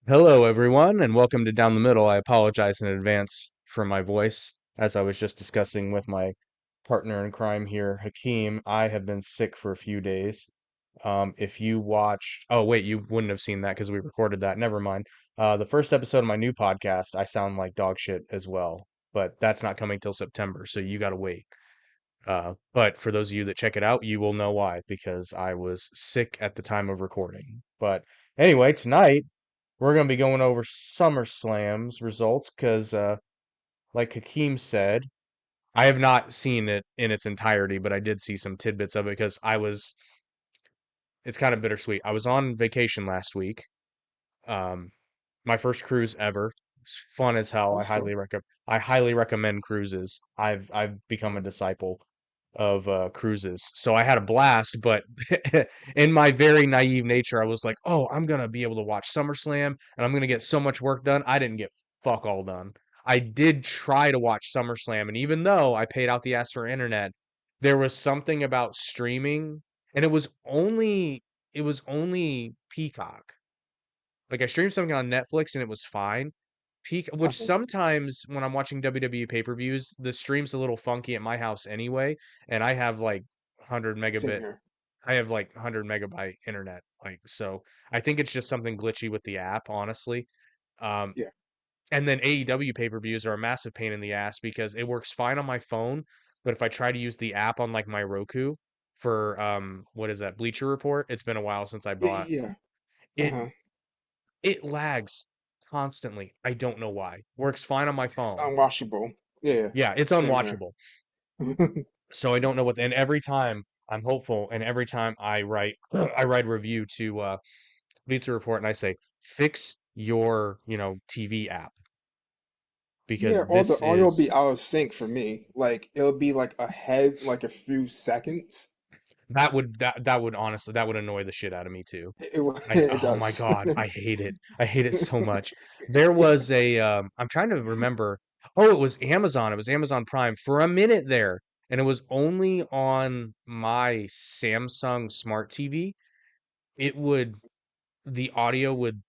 Hello, everyone, and welcome to Down the Middle. I apologize in advance for my voice. As I was just discussing with my partner in crime here, Hakeem, I have been sick for a few days. If you watched, oh, wait, you wouldn't have seen that because we recorded that. Never mind. The first episode of my new podcast, I sound like dog shit as well, but that's not coming till September, so you gotta wait. But for those of you that check it out, you will know why, because I was sick at the time of recording. But anyway, tonight, we're going to be going over SummerSlam's results because, like Hakeem said, I have not seen it in its entirety, but I did see some tidbits of it because it's kind of bittersweet. I was on vacation last week, um, my first cruise ever. It's fun as hell. That's cool. I highly recommend cruises. I've become a disciple of cruises. So I had a blast, but in my very naive nature, I was like, "Oh, I'm gonna be able to watch SummerSlam and I'm gonna get so much work done." I didn't get fuck all done. I did try to watch SummerSlam, and even though I paid out the ass for internet, there was something about streaming, and it was only Peacock. Like I streamed something on Netflix and it was fine. Which Okay. sometimes when I'm watching WWE pay-per-views, the stream's a little funky at my house anyway, and I have like 100 Same megabit, here. I have like 100 megabyte internet. Like so, I think it's just something glitchy with the app, honestly. Um, Yeah. and then AEW pay-per-views are a massive pain in the ass because it works fine on my phone, but if I try to use the app on like my Roku for what is that, Bleacher Report? It's been a while since I Yeah. bought Yeah. it. Uh-huh. It lags constantly. I don't know why. Works fine on my It's phone. unwatchable. Yeah. Yeah, it's Same here. unwatchable. So I don't know and every time I'm hopeful and every time I write I write a review to Pizza Report and I say, fix your, TV app Yeah, because or the this audio will be is out of sync for me. Like it'll be like ahead like a few seconds. that would honestly that would annoy the shit out of me too. It Oh my does. God, I hate it. I hate it so much. There was I'm trying to remember. Oh, it was Amazon. It was Amazon Prime for a minute there, and it was only on my Samsung Smart TV. It would the audio would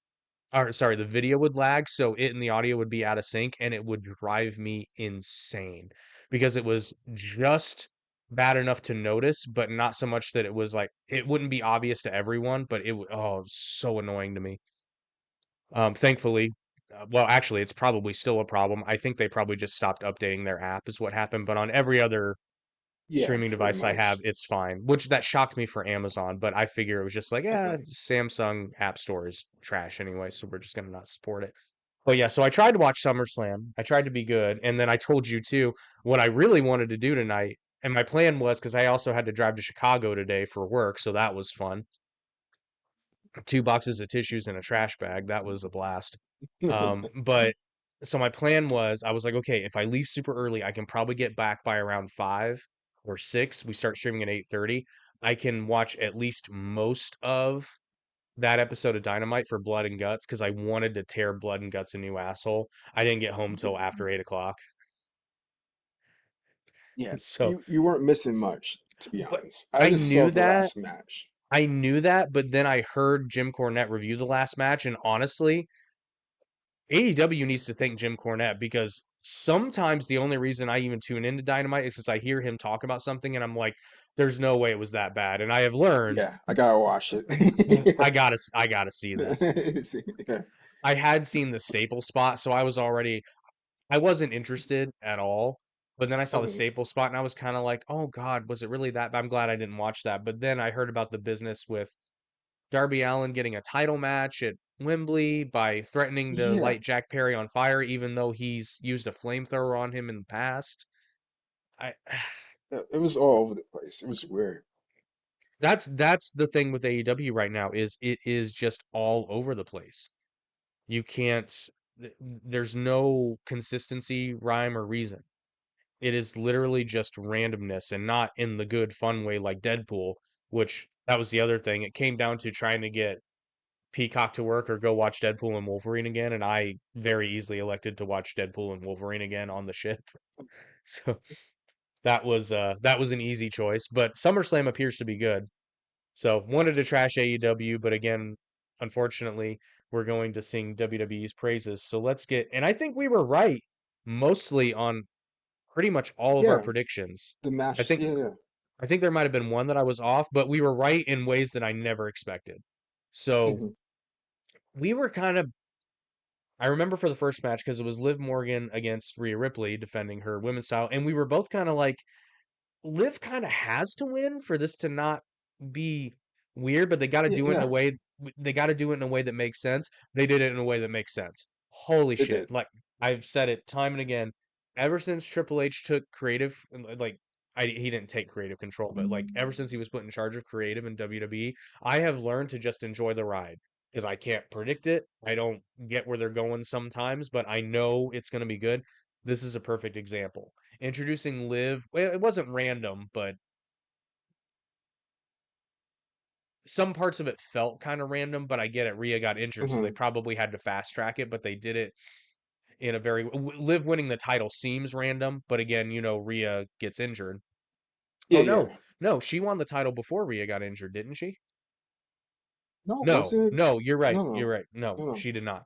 or sorry, the video would lag, so it and the audio would be out of sync, and it would drive me insane because it was just bad enough to notice, but not so much that it was like it wouldn't be obvious to everyone, but it was so annoying to me. Thankfully, well, actually, it's probably still a problem. I think they probably just stopped updating their app, is what happened. But on every other Yeah, streaming pretty device I have, much. it's fine. Which that shocked me for Amazon, but I figure it was just like, yeah, Okay. Samsung App Store is trash anyway, so we're just gonna not support it. But yeah, so I tried to watch SummerSlam. I tried to be good, and then I told you too what I really wanted to do tonight. And my plan was because I also had to drive to Chicago today for work, so that was fun. 2 boxes of tissues in a trash bag. That was a blast. But so my plan was I was like, okay, if I leave super early, I can probably get back by around 5 or 6. We start streaming at 8:30. I can watch at least most of that episode of Dynamite for Blood and Guts because I wanted to tear Blood and Guts a new asshole. I didn't get home till after 8 o'clock. Yeah, So, you weren't missing much, to be but honest. I I just saw knew the that. last match. I knew that, but then I heard Jim Cornette review the last match, and honestly, AEW needs to thank Jim Cornette because sometimes the only reason I even tune into Dynamite is because I hear him talk about something and I'm like, there's no way it was that bad. And I have learned Yeah, I gotta watch it. I gotta see this. Yeah. I had seen the staple spot, so I wasn't interested at all. But then I saw the Okay. staple spot and I was kind of like, oh God, was it really that bad? I'm glad I didn't watch that. But then I heard about the business with Darby Allin getting a title match at Wembley by threatening to Yeah. light Jack Perry on fire, even though he's used a flamethrower on him in the past. I It was all over the place. It was weird. that's the thing with AEW right now is it is just all over the place. You can't there's no consistency, rhyme, or reason. It is literally just randomness and not in the good fun way like Deadpool, which that was the other thing. It came down to trying to get Peacock to work or go watch Deadpool and Wolverine again, and I very easily elected to watch Deadpool and Wolverine again on the ship. So that was an easy choice, but SummerSlam appears to be good. So wanted to trash AEW, but again, unfortunately, we're going to sing WWE's praises. So let's get, and I think we were right mostly on pretty much all of our Yeah, predictions. the I matches. think Yeah, yeah. I think there might have been one that I was off, but we were right in ways that I never expected. So Hmm. we were kind of, I remember for the first match because it was Liv Morgan against Rhea Ripley defending her women's title, and we were both kind of like, Liv kind of has to win for this to not be weird, but they got to Yeah, do it in a yeah, way. They got to do it in a way that makes sense. They did it in a way that makes sense. Holy they shit! did. Like I've said it time and again. Ever since Triple H took creative, like he didn't take creative control, but like ever since he was put in charge of creative in WWE, I have learned to just enjoy the ride because I can't predict it. I don't get where they're going sometimes, but I know it's going to be good. This is a perfect example. Introducing Liv, well, it wasn't random, but some parts of it felt kind of random, but I get it. Rhea got injured, so they Hmm. probably had to fast track it, but they did it in a very Liv winning the title seems random, but again, Rhea gets injured. Yeah, Oh yeah. no, she won the title before Rhea got injured, didn't she? No, No, wasn't it? no, you're right. No, You're no, right. No, no, no. she did not.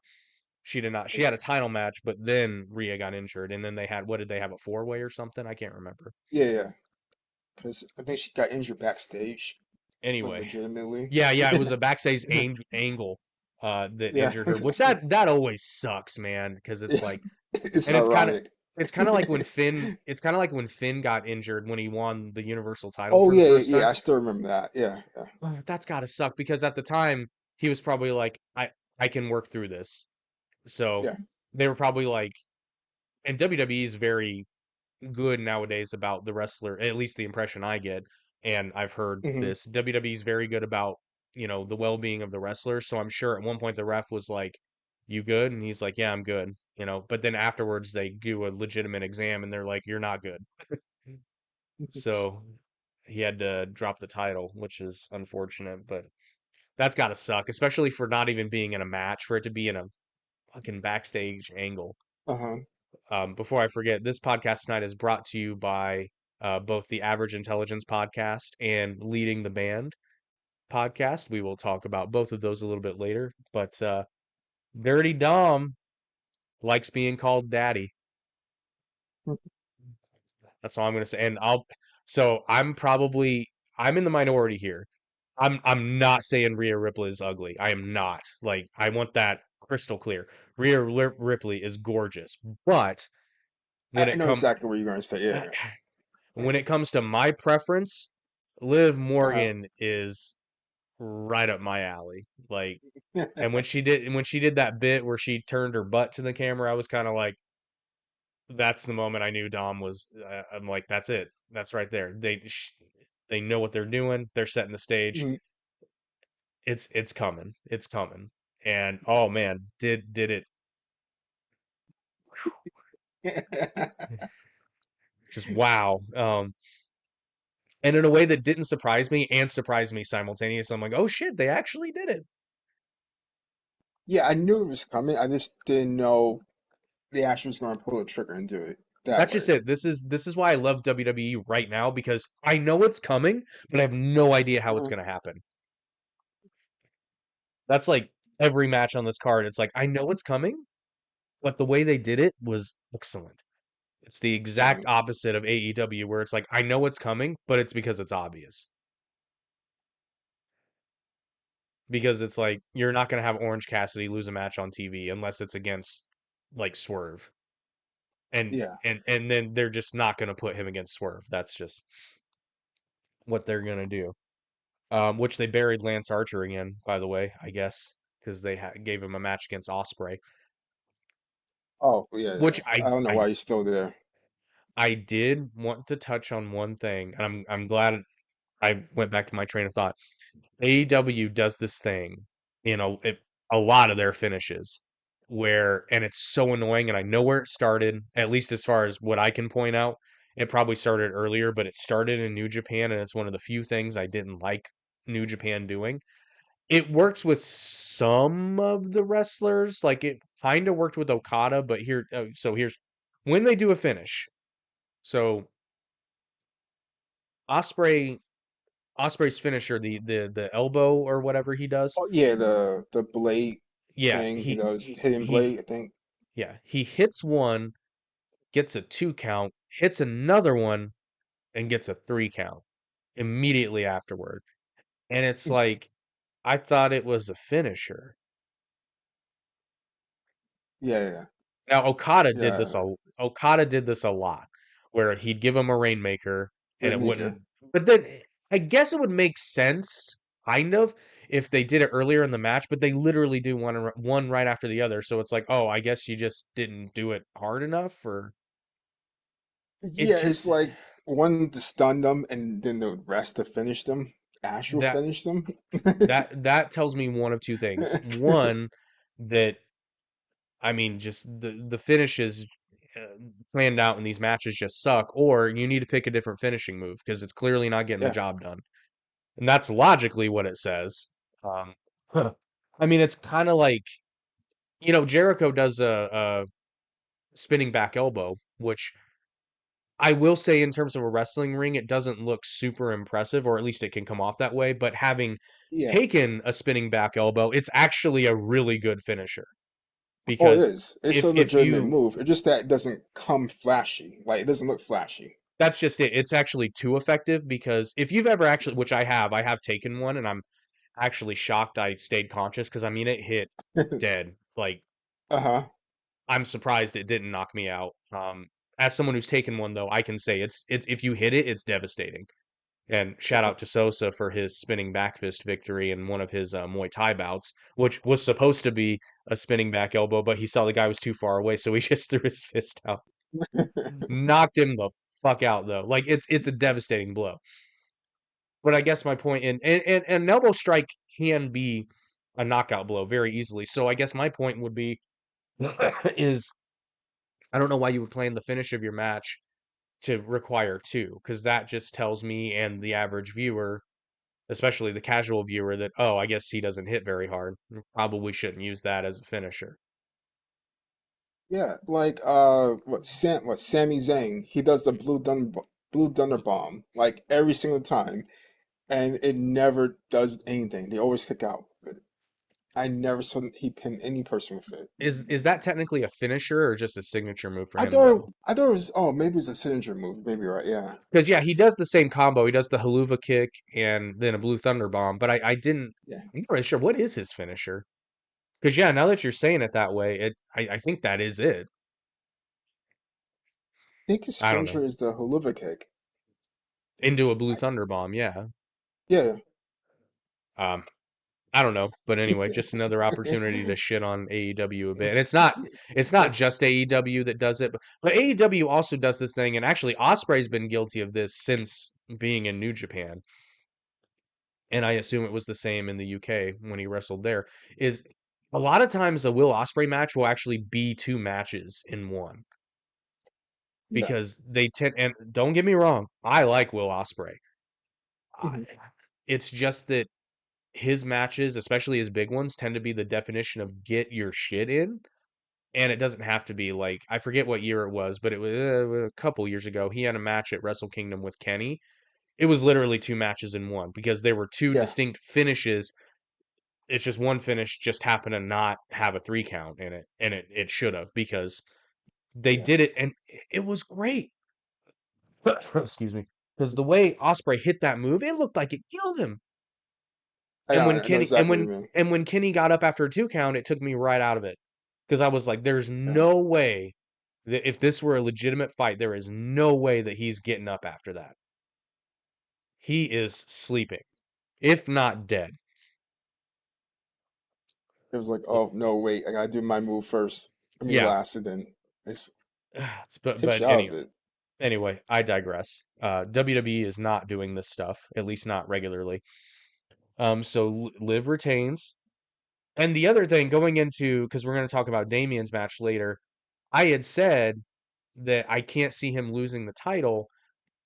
She did not. She had a Okay. title match, but then Rhea got injured, and then they had what did they have a four-way or something? I can't remember. Yeah, yeah. Because I think she got injured backstage, like Anyway, legitimately. yeah, it was a backstage angle that Yeah, injured her, which that always sucks, man, because it's yeah. like, It's and ironic. it's kind of like when Finn got injured when he won the Universal title Oh for the yeah, yeah, first yeah. time. I still remember that. Yeah, yeah, Oh, that's gotta suck because at the time he was probably like, I can work through this. So yeah. they were probably like, and WWE is very good nowadays about the wrestler, at least the impression I get, and I've heard Hmm. this. WWE is very good about, the well-being of the wrestler. So I'm sure at one point the ref was like, "You good?" And he's like, "Yeah, I'm good." But then afterwards they do a legitimate exam and they're like, "You're not good." So he had to drop the title, which is unfortunate, but that's got to suck, especially for not even being in a match, for it to be in a fucking backstage angle. Uh-huh. Before I forget, this podcast tonight is brought to you by both the Average Intelligence podcast and Leading the Band podcast. We will talk about both of those a little bit later. But Dirty Dom likes being called daddy. That's all I'm going to say. So I'm in the minority here. I'm not saying Rhea Ripley is ugly. I am not. Like, I want that crystal clear. Ripley is gorgeous. But when I it know comes exactly what you're gonna say. Yeah, yeah. when it comes to my preference, Liv Uh-huh. Morgan is right up my alley. Like, and when she did that bit where she turned her butt to the camera, I was kind of like, that's the moment I knew Dom was. I'm like, that's it. That's right there. They know what they're doing. They're setting the stage. Mhm. It's coming. It's coming. And oh man, did it just wow. And in a way that didn't surprise me and surprised me simultaneously. I'm like, oh shit, they actually did it. Yeah, I knew it was coming. I just didn't know the actually was gonna pull the trigger and do it that That's just way. it. This is why I love WWE right now because I know it's coming, but I have no idea how it's Uh-huh. going to happen. That's like every match on this card. It's like I know it's coming, but the way they did it was excellent. It's the Uh-huh. exact opposite of AEW where it's like I know it's coming, but it's because it's obvious. Because it's like you're not going to have Orange Cassidy lose a match on TV unless it's against like Swerve. And Yeah. and and then they're just not going to put him against Swerve. That's just what they're going to do. Which they buried Lance Archer again, by the way, I guess, because they gave him a match against Osprey, Oh, yeah, yeah. which I don't know I why he's still there. I did want to touch on one thing, and I'm glad I went back to my train of thought. AEW does this thing in a lot of their finishes where, and it's so annoying, and I know where it started, at least as far as what I can point out. It probably started earlier, but it started in New Japan, and it's one of the few things I didn't like New Japan doing. It works with some of the wrestlers. Like it kind of worked with Okada, but here's when they do a finish. So Osprey Osprey's finisher, the elbow or whatever he does. Oh yeah, the blade Yeah, thing he does, he hidden he blade, I think. yeah, he hits one, gets a 2 count, hits another one, and gets a 3 count immediately afterward. And it's like, I thought it was a finisher. Yeah, Now yeah, Okada did this a lot, where he'd give him a rainmaker and it Rainmaker. wouldn't. But then I guess it would make sense, kind of, if they did it earlier in the match. But they literally do one right after the other, so it's like, oh, I guess you just didn't do it hard enough, or it Yeah, it's just like one to stun them and then the rest to finish them. Ash will that finish them. that tells me one of two things. One, that I mean, just the finishes uh, planned out in these matches just suck, or you need to pick a different finishing move because it's clearly not getting the Yeah, job done, and that's logically what it says. Um, I mean, it's kind of like Jericho does a spinning back elbow, which I will say in terms of a wrestling ring, it doesn't look super impressive, or at least it can come off that way. But having yeah. taken a spinning back elbow, it's actually a really good finisher Oh, it because is. It's a if legitimate you move. It's just that it doesn't come flashy. Like it doesn't look flashy. that's just it. It's actually too effective because if you've ever actually, which I have taken one and I'm actually shocked I stayed conscious because I mean it hit dead. Like Uh-huh. I'm surprised it didn't knock me out. As someone who's taken one though, I can say it's if you hit it, it's devastating. And shout out to Sosa for his spinning back fist victory in one of his Muay Thai bouts, which was supposed to be a spinning back elbow, but he saw the guy was too far away, so he just threw his fist out, knocked him the fuck out though. Like it's a devastating blow. But I guess my point and an elbow strike can be a knockout blow very easily. So I guess my point would be is I don't know why you would plan the finish of your match to require two, because that just tells me and the average viewer, especially the casual viewer, that oh, I guess he doesn't hit very hard. Probably shouldn't use that as a finisher. Yeah, like what Sami Zayn, he does the blue thunder bomb like every single time and it never does anything. They always kick out. I never saw he pin any person with it. Is that technically a finisher or just a signature move for him though? I thought it was oh maybe it's a signature move. Maybe you're right, yeah. Because yeah, he does the same combo. He does the haluva kick and then a blue thunder bomb. But I didn't. Yeah. I'm not really sure what is his finisher. Because yeah, now that you're saying it that way, I think that is it. I think his I don't know. finisher is the Holuva kick. Into a blue I, thunder bomb, yeah. yeah. Um, I don't know, but anyway, just another opportunity to shit on AEW a bit. And it's not just AEW that does it, but AEW also does this thing, and actually Osprey's been guilty of this since being in New Japan, and I assume it was the same in the UK when he wrestled there. Is a lot of times a Will Osprey match will actually be two matches in one Yeah. because they tend. And don't get me wrong, I like Will Osprey. Hmm. It's just that his matches, especially his big ones, tend to be the definition of get your shit in. And it doesn't have to be like, I forget what year it was, but it was a couple years ago. He had a match at Wrestle Kingdom with Kenny. It was literally two matches in one because there were two Yeah. distinct finishes. It's just one finish just happened to not have a 3 count in it, and it should have because they Yeah. did it, and it was great. Excuse me, because the way Osprey hit that move, it looked like it killed him. And when I know Kenny exactly what you mean. and when Kenny got up after a 2 count, it took me right out of it because I was like, "There's Yeah. no way that if this were a legitimate fight, there is no way that he's getting up after that. He is sleeping, if not dead." It was like, oh no, wait, I gotta do my move first. I mean Yeah, last and then it's but takes you out of it. anyway, I digress. WWE is not doing this stuff, at least not regularly. So Liv retains. And the other thing going into, because we're going to talk about Damien's match later, I had said that I can't see him losing the title,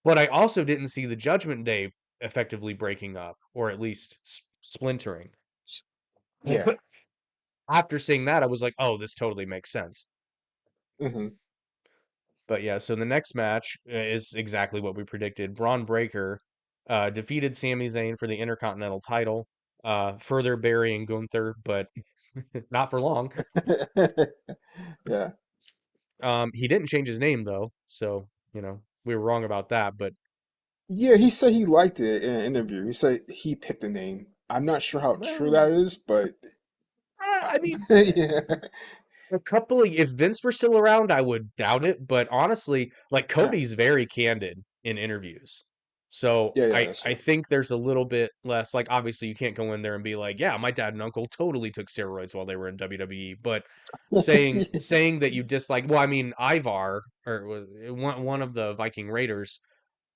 but I also didn't see the Judgment Day effectively breaking up, or at least splintering. S- Yeah. After seeing that, I was like, oh, this totally makes sense. Hmm. But yeah, so the next match is exactly what we predicted. Braun Breaker defeated Sami Zayn for the Intercontinental title, further burying Gunther, but not for long. Yeah. He didn't change his name though, so we were wrong about that. But Yeah, he said he liked it in an interview. He said he picked the name. I'm not sure how true well, that is, but I mean, yeah. a couple of if Vince were still around, I would doubt it. But honestly, like Yeah, Cody's very candid in interviews. So yeah, yeah, I that's I true. think there's a little bit less like obviously you can't go in there and be like, yeah, my dad and uncle totally took steroids while they were in WWE, but saying that you dislike well, I mean, Ivar or one of the Viking Raiders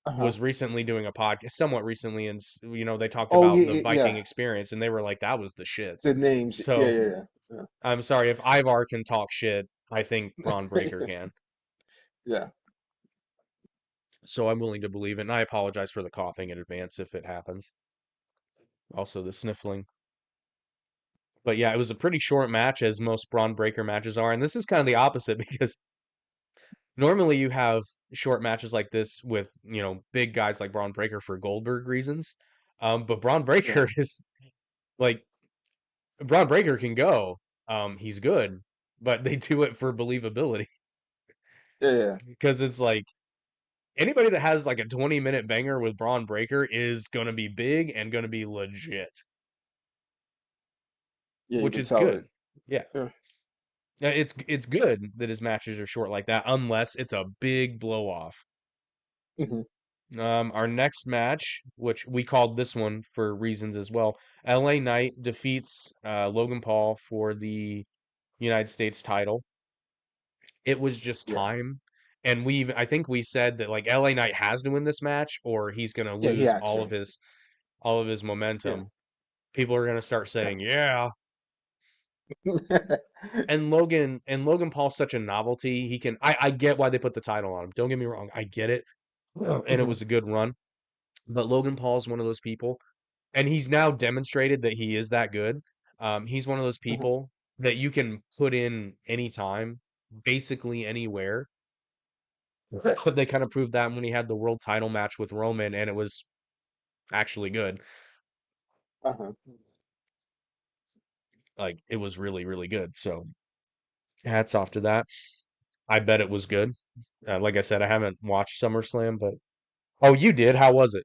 Uh-huh. was recently doing a podcast somewhat recently and they talked Oh about yeah, the Viking yeah. experience and they were like that was the shits. The names. Yeah, So yeah, I'm sorry if Ivar can talk shit. I think Braun Breaker yeah. can. Yeah. So I'm willing to believe it. And I apologize for the coughing in advance if it happens. Also the sniffling. But yeah, it was a pretty short match as most Braun Breaker matches are. And this is kind of the opposite because normally you have short matches like this with, big guys like Braun Breaker for Goldberg reasons. But Braun Yeah. Breaker is like Braun Breaker can go. He's good, but they do it for believability Yeah, yeah. because it's like anybody that has like a 20-minute banger with Braun Breaker is going to be big and going to be legit, Yeah, you which can is tell it. good. Yeah. Yeah. It's good that his matches are short like that unless it's a big blow off. Hmm. Our next match, which we called this one for reasons as well, LA Knight defeats Logan Paul for the United States title. It was just Yeah. time. And I think we said that like LA Knight has to win this match or he's gonna Yeah, he lose had to. all of his Yeah. momentum. People are gonna start Yeah. saying, yeah. And Logan Paul's such a novelty. I get why they put the title on him. Don't get me wrong, I get it. And it Hmm. was a good run. But Logan Paul's one of those people, and he's now demonstrated that he is that good. He's one of those Hmm. people that you can put in anytime, basically anywhere. They kind of proved that when he had the world title match with Roman, and it was actually good. Uh-huh. Like it was really, really good. So hats off to that. I bet it was good. Like I said, I haven't watched SummerSlam, but oh, you did. How was it?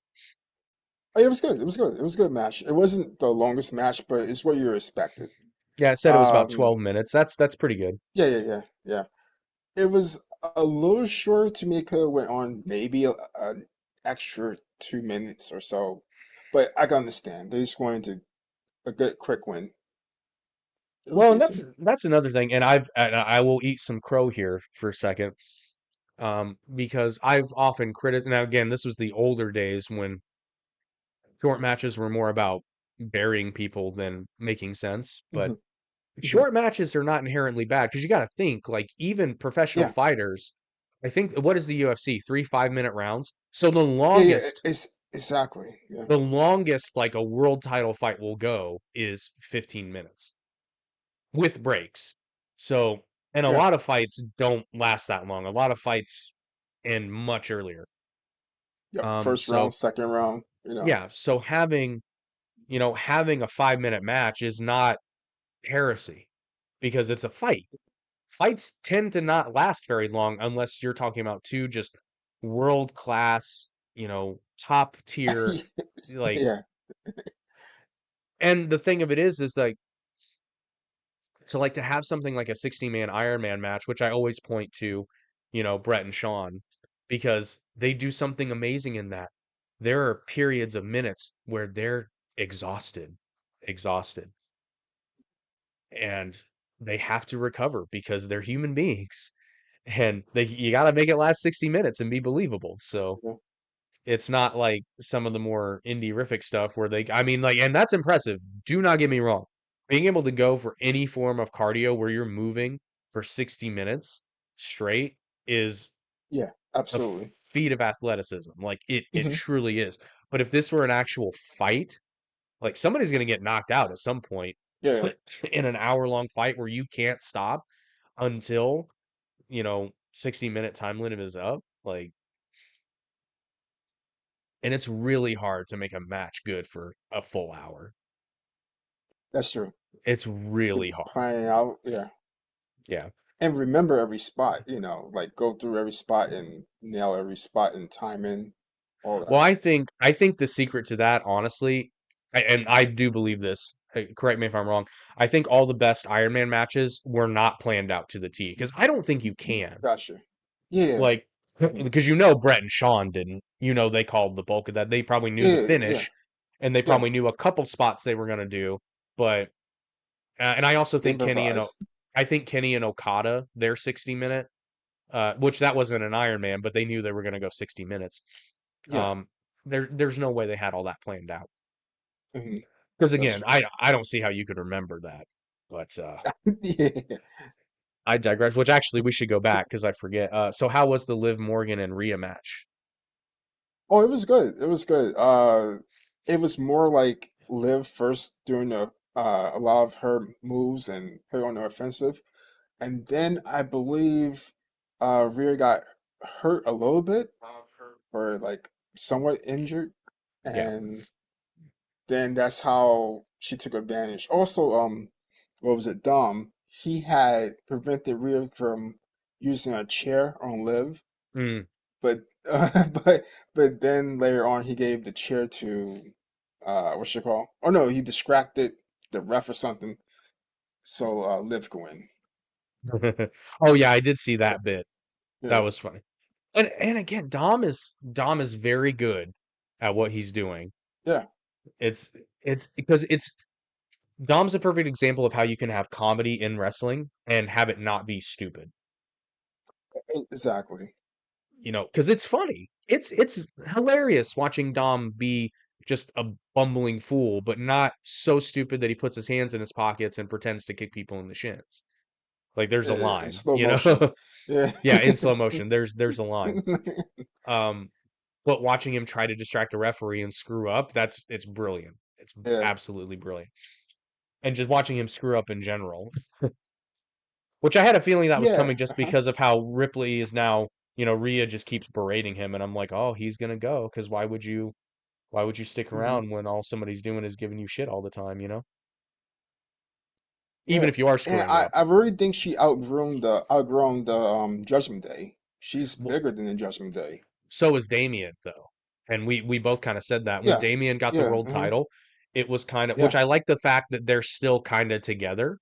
Oh, yeah, it was good. It was good. It was a good match. It wasn't the longest match, but it's what you expected. Yeah, it said it was about Um, 12 minutes. That's pretty good. yeah, yeah, yeah, yeah. It was a little short to me. It could have went on maybe an extra 2 minutes or so, but I can understand. They just wanted a good quick win. It was Well, and that's decent. that's another thing, and I will eat some crow here for a second, because I've often criticized. Now, again, this was the older days when short matches were more about burying people than making sense. But Hmm. Hmm. short matches are not inherently bad because you got to think like even professional Yeah, fighters. I think what is the UFC? 3 5-minute rounds. So yeah, yeah. It's exactly. Yeah, the longest like a world title fight will go is 15 minutes with breaks. So, and a yeah, lot of fights don't last that long. A lot of fights end much earlier. yep. Um, First so round, second round. You know. yeah, so having a 5-minute match is not heresy because it's a fight. Fights tend to not last very long unless you're talking about two just world class, top tier like Yeah. and the thing of it is like so like to have something like a 60-man Iron Man match, which I always point to, Brett and Sean, because they do something amazing in that. There are periods of minutes where they're exhausted, exhausted, and they have to recover because they're human beings. And you got to make it last 60 minutes and be believable. So Yeah. it's not like some of the more indie-rific stuff where I mean, like, and that's impressive. Do not get me wrong. Being able to go for any form of cardio where you're moving for 60 minutes straight is Yeah, a absolutely. feat of athleticism. Like, it Hmm. truly is. But if this were an actual fight, like, somebody's going to get knocked out at some point Yeah, yeah. in an hour-long fight where you can't stop until, 60-minute time limit is up. Like, And it's really hard to make a match good for a full hour. That's true. It's To really hard. plan out, yeah, Yeah. and remember every spot. Like go through every spot and nail every spot and time in all Well, that. I think the secret to that, honestly, and I do believe this. Correct me if I'm wrong. I think all the best Iron Man matches were not planned out to the T because I don't think you can. Gotcha. Yeah. Like, Mhm. because Brett and Sean didn't. They called the bulk of that. They probably knew the Yeah. Yeah. finish, and they Yeah. probably knew a couple spots they were gonna do. But and I also They think improvise. Kenny and Okada their 60 minute, which that wasn't an Iron Man, but they knew they were gonna go 60 minutes. Yeah. Um, there's no way they had all that planned out. Hmm. Because That's again, true. I don't see how you could remember that. But Yeah. I digress. Which actually we should go back because I forget. So how was the Liv Morgan and Rhea match? Oh, it was good. It was good. It was more like Liv first doing a lot of her moves and play on the offensive, and then I believe Rhea got hurt a little bit or like somewhat injured, Yeah. and then that's how she took advantage. Also, what was it? Dom, he had prevented Rhea from using a chair on Liv, Mm. but but then later on he gave the chair to what's it called? Oh no, he distracted the ref or something, so Liv could win. Oh yeah, I did see Yeah, that bit. That yeah, was funny. And again, Dom is very good at what he's doing. yeah, It's because it's Dom's a perfect example of how you can have comedy in wrestling and have it not be stupid. exactly. Because it's funny. It's hilarious watching Dom be just a bumbling fool, but not so stupid that he puts his hands in his pockets and pretends to kick people in the shins. Like there's a Yeah, in line, slow motion. Yeah, Yeah, in slow motion. There's a line. Um, but watching him try to distract a referee and screw up, it's brilliant. It's yeah, absolutely brilliant. And just watching him screw up in general, which I had a feeling that was yeah. coming just Uh-huh. because of how Ripley is now, Rhea just keeps berating him, and I'm like, oh, he's gonna go, because why would you stick Hmm. around when all somebody's doing is giving you shit all the time? Even Yeah, if you are and screwing I up. I really think she outgrown the Judgment Day. She's Well, bigger than the Judgment Day. so is Damien though. And we both kind of said that when Yeah, Damien got the yeah, world title, it was kind of which yeah, I like the fact that they're still kind of together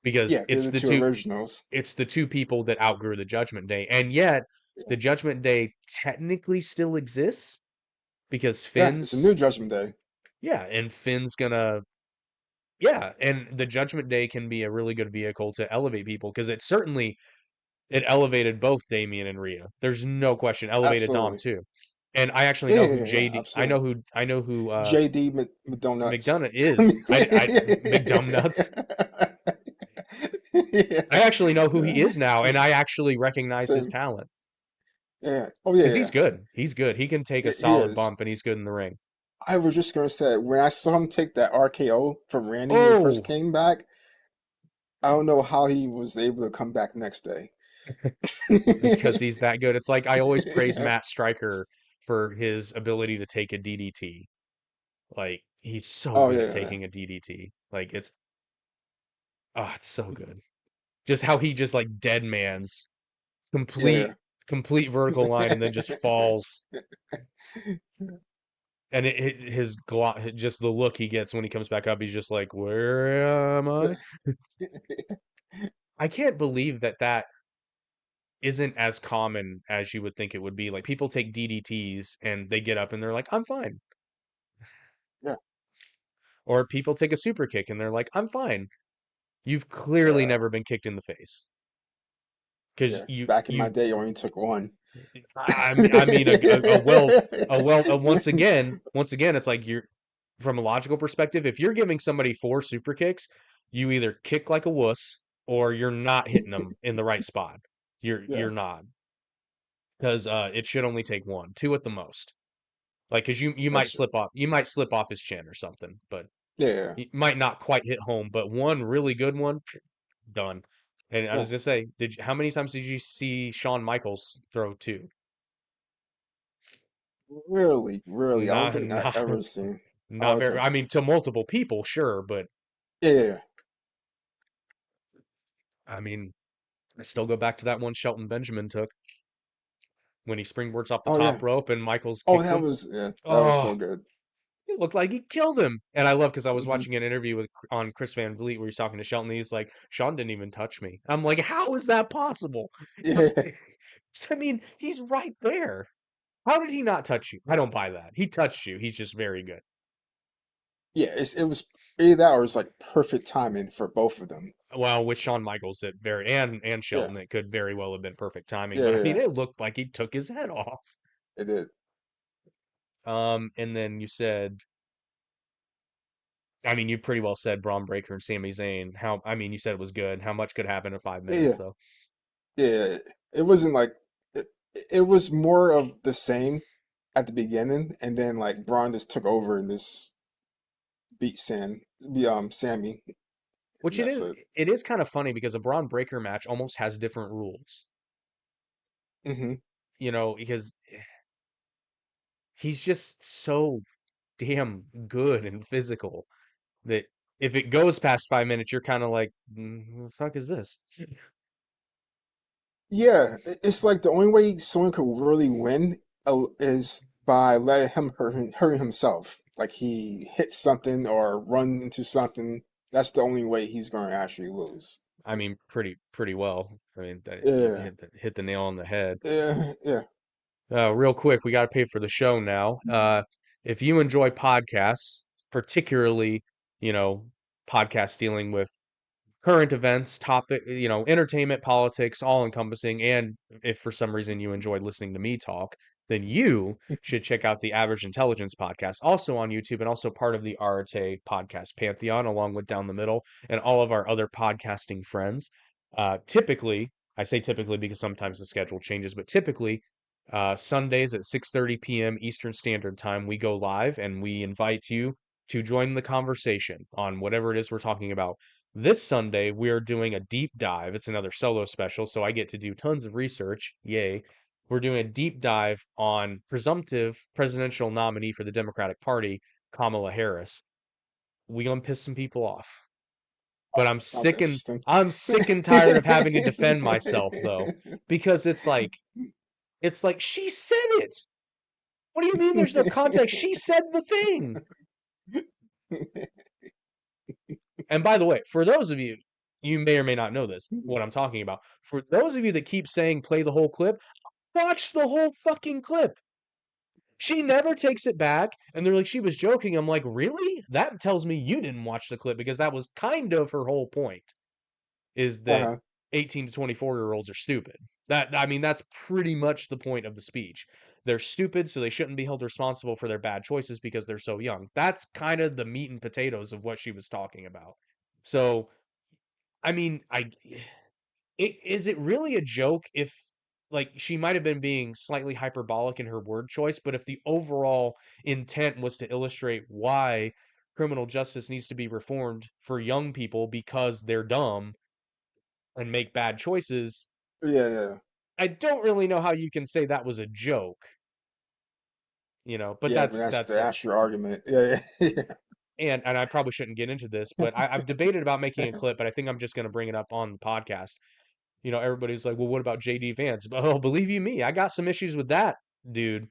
because yeah. They're the two originals. it's the two people that outgrew the Judgment Day. And yet Yeah, the Judgment Day technically still exists because yeah. It's a Finn's new Judgment Day. yeah, and Finn's gonna yeah, and the Judgment Day can be a really good vehicle to elevate people because it elevated both Damien and Rhea. There's no question. Elevated Dom Absolutely. too. And I actually Yeah, know yeah, who yeah, yeah, JD absolutely. I know who JD McDonuts. McDonough is. I McDumbnuts. Yeah. I actually know who he Yeah. is now, and I actually recognize his Same. talent Yeah. Oh yeah, because he's yeah. good. He's good. He can take a Yeah, he solid is. bump, and he's good in the ring. I was just gonna say when I saw him take that RKO from Randy when he first Oh, came back, I don't know how he was able to come back next day. because he's that good. It's like I always praise Yeah. Matt Stryker for his ability to take a DDT. Like he's so Oh good yeah, at yeah, taking a DDT. Like it's so good. Just how he just like dead man's complete yeah. complete vertical line and then just Yeah. falls. And just the look he gets when he comes back up, he's just like, "Where am I?" I can't believe that isn't as common as you would think it would be. Like people take DDTs and they get up and they're like, "I'm fine," Yeah. or people take a super kick and they're like, "I'm fine." You've clearly Yeah. never been kicked in the face because Yeah. Back in my you've day, I only took one. I mean once again it's like you're from a logical perspective if you're giving somebody four super kicks you either kick like a wuss or you're not hitting them in the right spot you're Yeah, not because it should only take one two at the most like because you that's might true. slip off his chin or something but Yeah, you might not quite hit home but one really good one done and I yeah. was gonna say how many times did you see Shawn Michaels throw two Really, really, I don't Not think I not ever seen. Oh, not very. okay. I mean, to multiple people, sure, but Yeah, yeah, yeah. I mean, I still go back to that one Shelton Benjamin took when he springboards off the Oh yeah. top rope and Michaels Oh, kicks him. that was so Oh, good. it looked like he killed him. And I love because I was Hmm. watching an interview with on Chris Van Vliet where he's talking to Shelton. And he's like, Sean didn't even touch me. I'm like, how is that possible? Yeah, I mean, he's right there. How did he not touch you? I don't buy that. He touched you. He's just very good. yeah. It was either that or it's like perfect timing for both of them. Well, with Shawn Michaels, it very and Yeah, Shelton, it could very well have been perfect timing. yeah, But I yeah, mean, yeah. it looked like he took his head off. It did. And then you said, I mean, you pretty well said Braun Breaker and Sami Zayn. How, I mean, you said it was good. How much could happen in five Yeah, minutes, yeah, though? yeah. It wasn't like it, it was more of the same at the beginning, and then like Braun just took over and just beat Sammy, Which and that's it. it is kind of funny because a Braun Breaker match almost has different rules, Hmm. because he's just so damn good and physical that if it goes past 5 minutes, you're kind of like, the fuck is this? Yeah, it's like the only way someone could really win is by letting him hurt himself. Like he hits something or run into something. That's the only way he's going to actually lose. I mean, pretty well. I mean, you Yeah, hit the nail on the head. yeah, yeah. Real quick, we got to pay for the show now. If you enjoy podcasts, particularly, you know, podcasts dealing with current events, topic, entertainment, politics, all encompassing. And if for some reason you enjoy listening to me talk, then you should check out the Average Intelligence podcast, also on YouTube and also part of the Arte podcast pantheon, along with Down the Middle and all of our other podcasting friends. Typically, I say typically because sometimes the schedule changes, but typically, Sundays at 6:30 p.m. Eastern Standard Time, we go live and we invite you to join the conversation on whatever it is we're talking about. This Sunday, we're doing a deep dive. It's another solo special, so I get to do tons of research. Yay. We're doing a deep dive on presumptive presidential nominee for the Democratic Party, Kamala Harris. We gonna piss some people off. But Sounds interesting. I'm sick and tired of having to defend myself though, because it's like she said it. What do you mean there's no context? She said the thing. And by the way, for those of you, you may or may not know this, what I'm talking about. For those of you that keep saying play the whole clip, watch the whole fucking clip. She never takes it back. And they're like, she was joking. I'm like, really? That tells me you didn't watch the clip because that was kind of her whole point is that Uh-huh. 18 to 24-year-olds are stupid. I mean, that's pretty much the point of the speech. They're stupid, so they shouldn't be held responsible for their bad choices because they're so young. That's kind of the meat and potatoes of what she was talking about. So I mean, is it really a joke if like she might have been being slightly hyperbolic in her word choice, but if the overall intent was to illustrate why criminal justice needs to be reformed for young people because they're dumb and make bad choices, Yeah, yeah, I don't really know how you can say that was a joke, but yeah. But that's that's the her. actual argument. Yeah, yeah, And I probably shouldn't get into this, but I've debated about making a yeah. clip, but I think I'm just going to bring it up on the podcast. Everybody's like, well, what about JD Vance? Oh, believe you me, I got some issues with that, dude.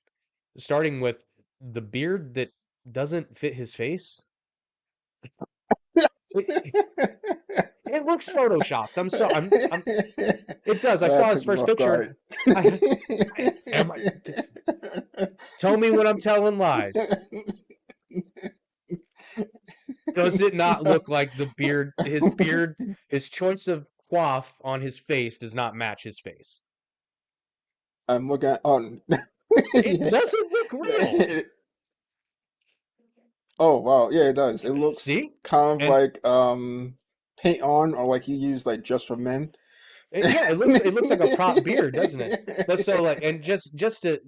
Starting with the beard that doesn't fit his face. It, it looks photoshopped. I'm so I'm it does. I saw his Took me first off picture. guard. I am I, tell me when I'm telling lies. Does it not look like the beard, his choice of coif on his face does not match his face? I'm looking at It yeah. doesn't look real. Oh wow, yeah, it does. It looks See? kind of And like paint on or like he used like just for men. yeah, it looks like a prop beard, doesn't it? That's so like, and just to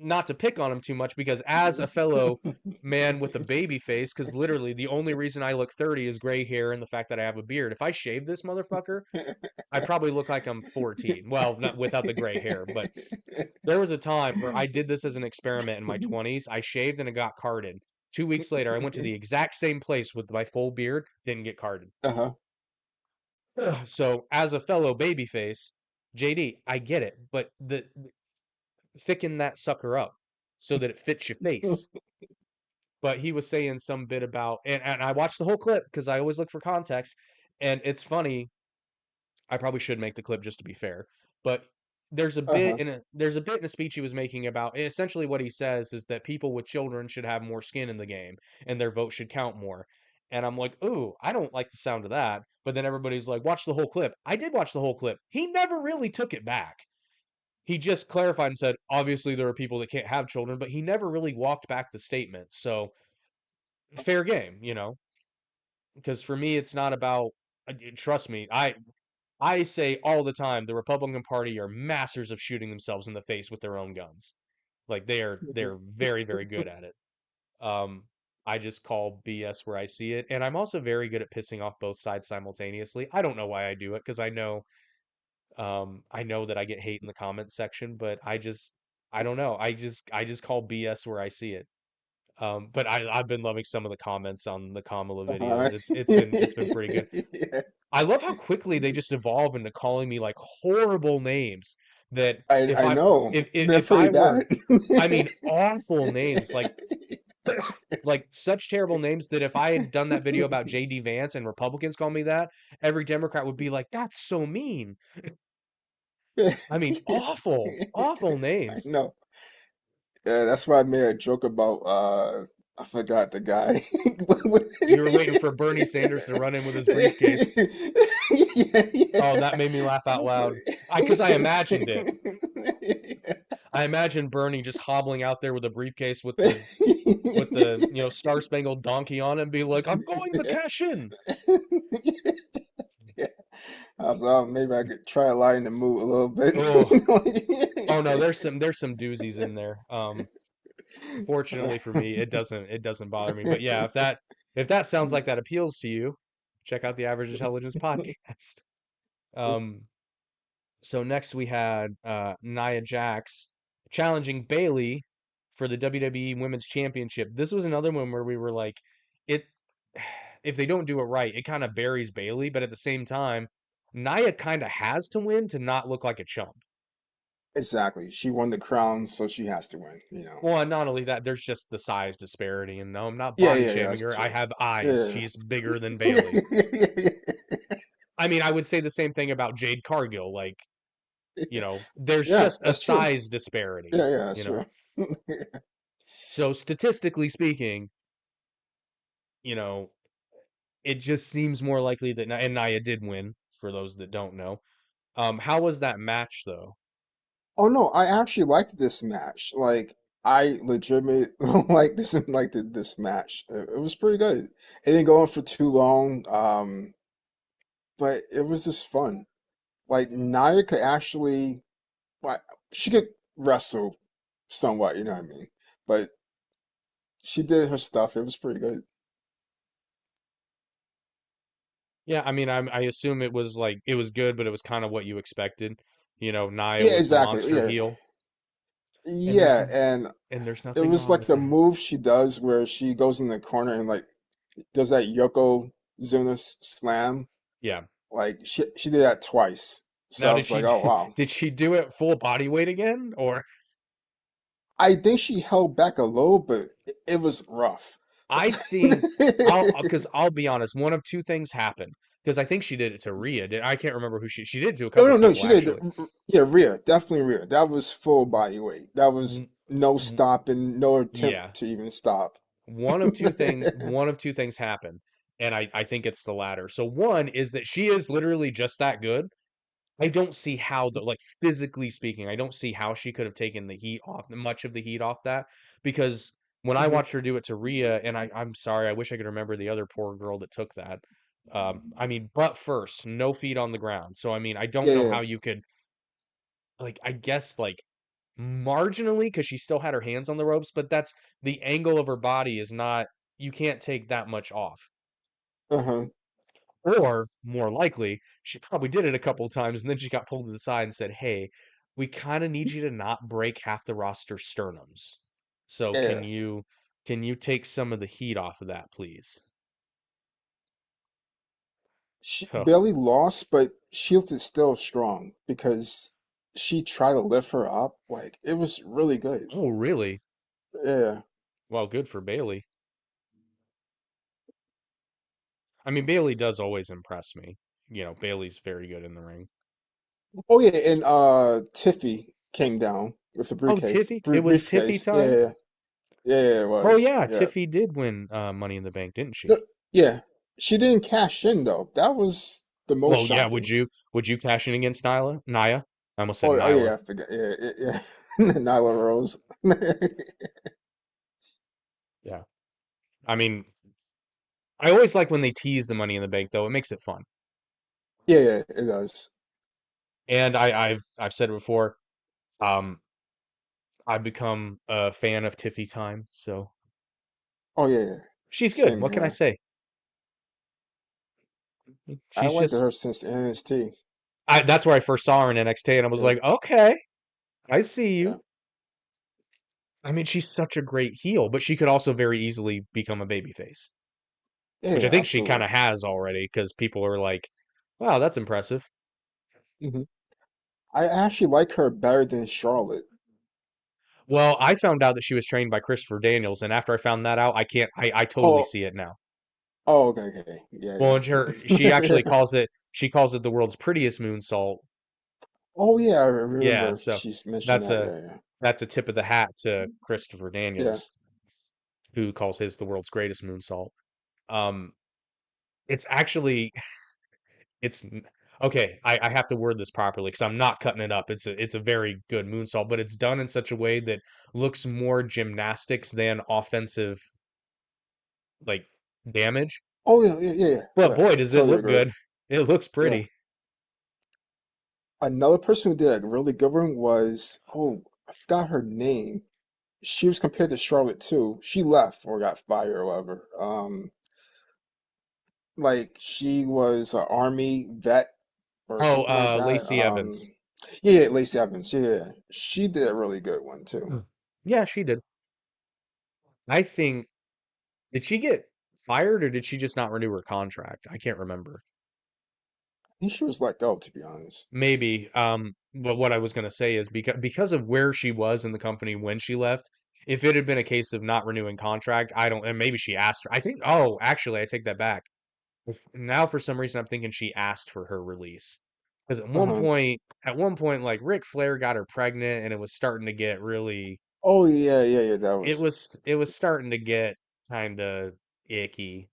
not to pick on him too much because as a fellow man with a baby face, because literally the only reason I look 30 is gray hair and the fact that I have a beard. If I shave this motherfucker, I probably look like I'm 14. Well, not without the gray hair, but there was a time where I did this as an experiment in my 20s. I shaved and it got carded. 2 weeks later, I went to the exact same place with my full beard, didn't get carded. Uh-huh. So, as a fellow babyface, JD, I get it, but the thicken that sucker up so that it fits your face. But he was saying some bit about, and I watched the whole clip because I always look for context, and it's funny. I probably should make the clip just to be fair, but Uh-huh. there's a bit in a speech he was making about essentially what he says is that people with children should have more skin in the game and their vote should count more. And I'm like, ooh, I don't like the sound of that. But then everybody's like, watch the whole clip. I did watch the whole clip. He never really took it back. He just clarified and said, obviously there are people that can't have children, but he never really walked back the statement. So fair game, because for me, it's not about. Trust me, I say all the time the Republican Party are masters of shooting themselves in the face with their own guns. Like they're very very good at it. Um, I just call BS where I see it, and I'm also very good at pissing off both sides simultaneously. I don't know why I do it because I know that I get hate in the comments section, but I don't know. I just call BS where I see it. But I've been loving some of the comments on the Kamala Uh-huh. videos. It's been pretty good. Yeah. I love how quickly they just evolve into calling me like horrible names that I know. They're if pretty I were bad. I mean awful names like such terrible names that if I had done that video about JD Vance and Republicans call me that, every Democrat would be like, "That's so mean." I mean, awful I names. know. Yeah, that's why I made a joke about I forgot the guy. You were waiting for Bernie Sanders to run in with his briefcase. Yeah, Oh, yeah. that made me laugh I out was loud. like, Because I it's- imagined it. I imagined Bernie just hobbling out there with a briefcase with the Star Spangled Donkey on it and be like, "I'm going to cash in." Yeah. I was maybe I could try to lighten the mood a little bit. Oh, oh no, there's some doozies in there. Fortunately for me, it doesn't bother me. But yeah, if that sounds like that appeals to you, check out the Average Intelligence podcast. Um, so next we had Nia Jax challenging Bailey for the WWE Women's Championship. This was another one where we were like, it if they don't do it right, it kind of buries Bailey, but at the same time, Nia kind of has to win to not look like a chump. Exactly. She won the crown, so she has to win, you know. Well, and not only that, there's just the size disparity. And no, I'm not Yeah, body yeah, yeah, shaming that's her. I true. have eyes. Yeah. She's bigger than Bailey. Yeah. I mean, I would say the same thing about Jade Cargill. Like, there's Yeah, just a that's true. size disparity, Yeah, yeah, you that's know? true. So statistically speaking, you know, it just seems more likely that and Nia did win for those that don't know. How was that match though? Oh no, I actually liked this match. Like I legitimately liked this match. It was pretty good. It didn't go on for too long, but it was just fun. Like Nia could actually, like, she could wrestle somewhat, you know what I mean? But she did her stuff. It was pretty good. Yeah, I mean, I assume it was good, but it was kind of what you expected. Nia Yeah, was the exactly. monster Yeah, heel, and yeah, and there's it nothing was wrong like with a that. move she does where she goes in the corner and like does that Yokozuna slam. Yeah. Like she did that twice. So Now, I was like, oh wow. did she do it full body weight again, or I think she held back a little, but it was rough. I think because I'll be honest, one of two things happened. Because I think she did it to Rhea. I can't remember who she did it to a No, couple no, no. people She did. actually. Yeah, Rhea, definitely Rhea. That was full body weight. That was W- no w- stopping, no Yeah, attempt to even stop. one of two things happened, and I think it's the latter. So one is that she is literally just that good. I don't see how like physically speaking, I don't see how she could have taken the heat off much of the heat off that because when I Hmm. watched her do it to Rhea, and I'm sorry, I wish I could remember the other poor girl that took that. I mean, butt first, no feet on the ground. So I mean, I don't Yeah, know yeah. how you could like I guess like marginally because she still had her hands on the ropes, but that's the angle of her body is not, you can't take that much off. Uh-huh. Or more likely, she probably did it a couple of times and then she got pulled to the side and said, "Hey, we kind of need you to not break half the roster sternums. So Yeah. can you take some of the heat off of that, please?" She So, barely lost, but Shields is still strong because she tried to lift her up. Like it was really good. oh, really? Yeah. Well, good for Bailey. I mean, Bailey does always impress me. You know, Bailey's very good in the ring. Oh yeah, and Tiffy came down with the Oh, Tiffy? It was Tiffy briefcase. Yeah, time? yeah, yeah, yeah, it Oh was. yeah, Yeah. Tiffy did win Money in the Bank, didn't No, she? yeah. She didn't cash in though. That was the most Well, yeah, shocking. would you cash in against Nyla? Naya? I almost said Oh, oh yeah, Nyla. yeah, I forgot. Yeah, yeah, yeah. Nyla Rose. Yeah. I mean, I always like when they tease the Money in the Bank though. It makes it fun. Yeah, yeah, it does. And I've said it before, um I've become a fan of Tiffy time, so Oh yeah, yeah. she's good. Same What can I here. say? I She's liked just her since NXT. that's where I first saw her in NXT and I was Yeah, like, "Okay, I see yeah, you." I mean, she's such a great heel, but she could also very easily become a babyface, yeah, which I yeah, think she kind absolutely. of has already because people are like, "Wow, that's impressive." Hmm. I actually like her better than Charlotte. Well, I found out that she was trained by Christopher Daniels, and after I found that out, I can't. I totally Oh, see it now. oh, okay, okay, Well, yeah, and her she actually yeah. calls it she calls it the world's prettiest moonsault. Oh yeah, I Yeah, remember so she's mentioned that's that. a Yeah, that's a tip of the hat to Christopher yeah, Daniels, who calls his the world's greatest moonsault. Um, it's actually it's okay. I have to word this properly because I'm not cutting it up. It's a very good moonsault, but it's done in such a way that looks more gymnastics than offensive like damage. oh yeah, yeah, yeah, yeah. But Yeah. boy, does it Totally look agree. good. It looks Yeah. pretty. Another person who did a really good one was, oh, I forgot her name. She was compared to Charlotte too. She left or got fired or whatever. Like she was an army vet or Oh, something like that. Lacey Evans. Yeah, yeah, Lacey Evans. Yeah, yeah. She did a really good one too. Hmm. Yeah, she did. I think did she get fired or did she just not renew her contract? I can't remember. I think she was let go, to be honest. Maybe. But what I was gonna say is because of where she was in the company when she left, if it had been a case of not renewing contract, I don't, and maybe she asked her. I think. Oh, actually, I take that back. Now, for some reason, I'm thinking she asked for her release because Uh-huh. at one point, like Ric Flair got her pregnant, and it was starting to get really. Oh yeah, yeah, yeah. That was It was starting to get kind of icky.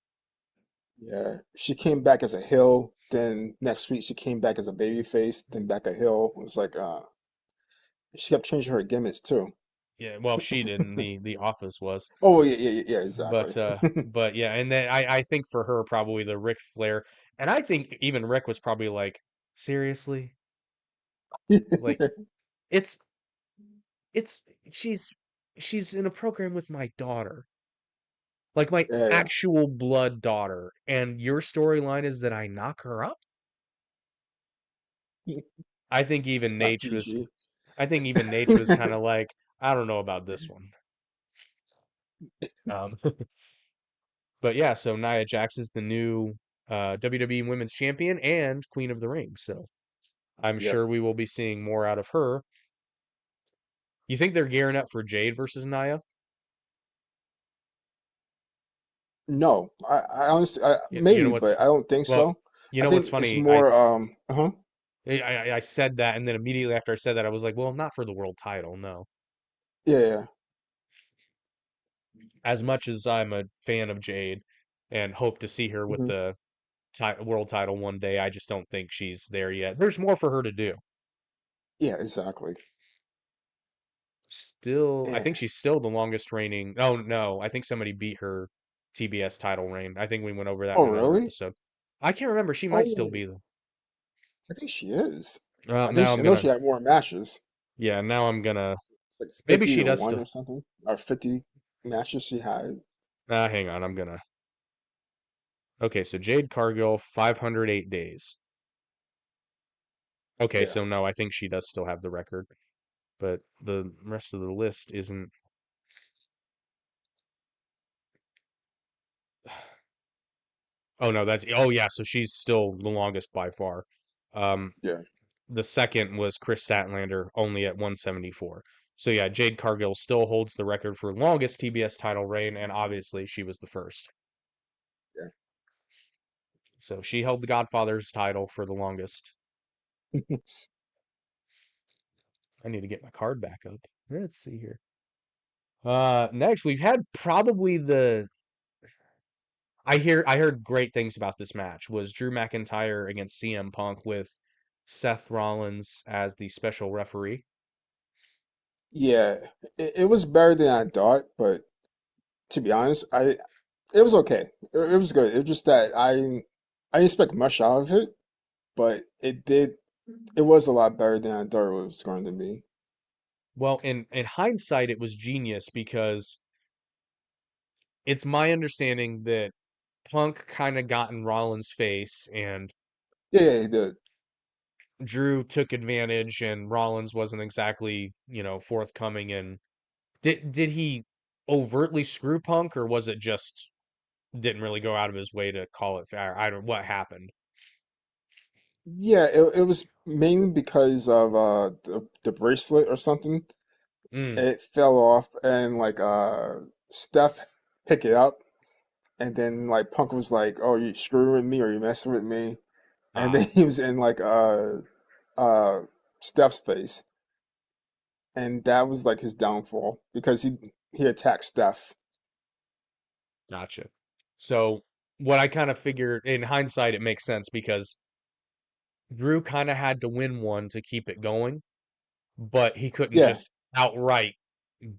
yeah. She came back as a heel. Then next week she came back as a baby face. Then back a heel. It was like she kept changing her gimmicks too. Yeah, well, she didn't. The office was. Oh yeah, yeah, yeah, yeah, exactly. But yeah, and then I think for her probably the Ric Flair, and I think even Rick was probably like, seriously, like it's it's she's she's in a program with my daughter, like my Yeah, actual blood daughter, and your storyline is that I knock her up. yeah. I think It's even not Nate was, PG. I think even Nate was kind of like, I don't know about this one. Um, but yeah, so Nia Jax is the new WWE Women's Champion and Queen of the Ring, so. I'm Yep. sure we will be seeing more out of her. You think they're gearing up for Jade versus Nia? No, I honestly, You know maybe, what's but I don't think well, so. you I know what's think it's funny? more, uh-huh. I said that, and then immediately after I said that, I was like, well, not for the world title, no. Yeah, yeah. As much as I'm a fan of Jade and hope to see her with Hmm. the world title one day, I just don't think she's there yet. There's more for her to do. Yeah, exactly. Still, I Yeah. think she's still the longest reigning. Oh no, I think somebody beat her TBS title reign. I think we went over that Oh, in another really? episode. I can't remember. She Oh, might yeah, still yeah. be though. I think she is. Now I I'm know gonna she had more matches. yeah, now I'm gonna like Maybe 50 she to does 1 still. or something, or 50 matches she had. Hang on, I'm gonna. Okay, so Jade Cargill, 508 days. Okay, Yeah. so no, I think she does still have the record, but the rest of the list isn't. Oh no, that's. Oh yeah, so she's still the longest by far. Um, Yeah. the second was Chris Statlander, only at 174. So yeah, Jade Cargill still holds the record for longest TBS title reign, and obviously she was the first. Yeah. So she held the Godfather's title for the longest. I need to get my card back up. Let's see here. Next we've had probably the I heard great things about this match was Drew McIntyre against CM Punk with Seth Rollins as the special referee. Yeah, it was better than I thought, but to be honest, it was okay. It was good. It was just that I didn't expect much out of it, but it was a lot better than I thought it was going to be. Well, in hindsight, it was genius because it's my understanding that Punk kind of got in Rollins' face and Yeah, yeah, he did. Drew took advantage and Rollins wasn't exactly, forthcoming and did he overtly screw Punk or was it just didn't really go out of his way to call it fair? I don't what happened. Yeah, it was mainly because of the bracelet or something. Mm, It fell off and like Steph picked it up and then like Punk was like, "Oh, you screwing with me or you messing with me?" And then ah, he was in like uh Steph's face, and that was like his downfall because he attacked Steph. gotcha. So what I kind of figured in hindsight, it makes sense because Drew kind of had to win one to keep it going, but he couldn't Yeah. just outright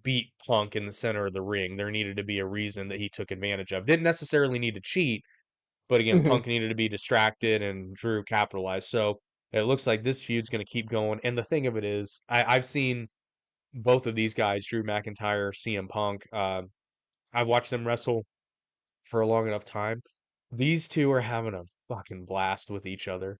beat Punk in the center of the ring. There needed to be a reason that he took advantage of. Didn't necessarily need to cheat, but again, Hmm. Punk needed to be distracted and Drew capitalized. So it looks like this feud's going to keep going. And the thing of it is, I've seen both of these guys, Drew McIntyre, CM Punk. I've watched them wrestle for a long enough time. These two are having a fucking blast with each other.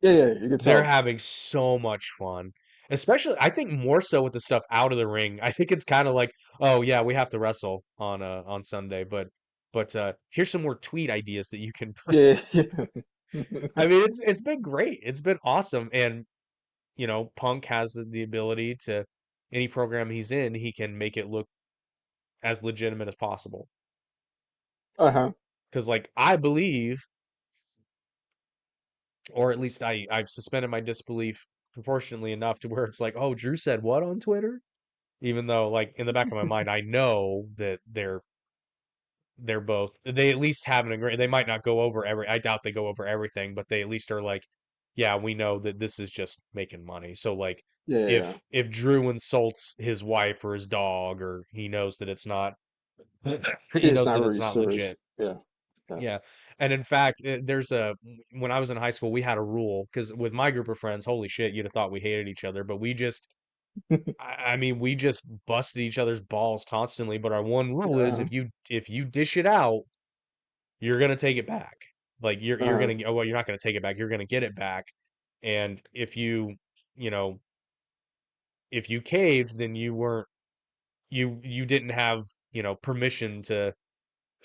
Yeah, yeah, you could They're tell. having so much fun. Especially, I think more so with the stuff out of the ring. I think it's kind of like, oh yeah, we have to wrestle on Sunday, but here's some more tweet ideas that you can put. Yeah, yeah. I mean, it's been great. It's been awesome, and Punk has the ability to any program he's in, he can make it look as legitimate as possible. Uh-huh. Because like I believe, or at least I've suspended my disbelief proportionately enough to where it's like, oh, Drew said what on Twitter? Even though like in the back of my mind I know that they're both they at least have an agreement. They might not go over I doubt they go over everything, but they at least are like, yeah, we know that this is just making money. So like Yeah, yeah, yeah. if Drew insults his wife or his dog or he knows that it's not he It's knows not that it's really not serious. legit. Yeah, yeah. Yeah. And in fact, there's when I was in high school, we had a rule because with my group of friends, holy shit, you'd have thought we hated each other, but I mean, we just busted each other's balls constantly. But our one rule is Uh-huh. if you dish it out, you're gonna take it back. Like you're Uh-huh. gonna oh, well, you're not gonna take it back. You're gonna get it back. And you know, if you caved, then you didn't have permission to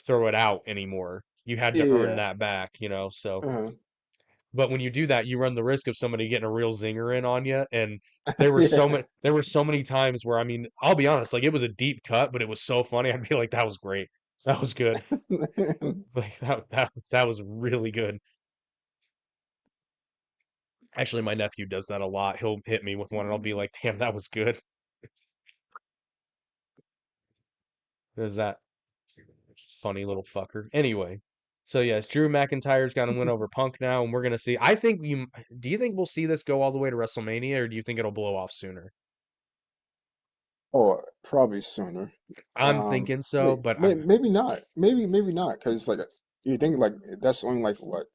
throw it out anymore. You had Yeah, to earn yeah. that back. So. Uh-huh. But when you do that, you run the risk of somebody getting a real zinger in on you. And Yeah. there were so many times where I mean, I'll be honest, like it was a deep cut, but it was so funny. I'd be like, that was great. That was good. Like that was really good. Actually, my nephew does that a lot. He'll hit me with one and I'll be like, damn, that was good. There's that funny little fucker. Anyway, so yes, Drew McIntyre's gonna win over Punk now, and we're gonna see. Do you think we'll see this go all the way to WrestleMania, or do you think it'll blow off sooner? Oh, probably sooner. I'm thinking so, but I'm Maybe not. Maybe not. Because like you think like that's only like what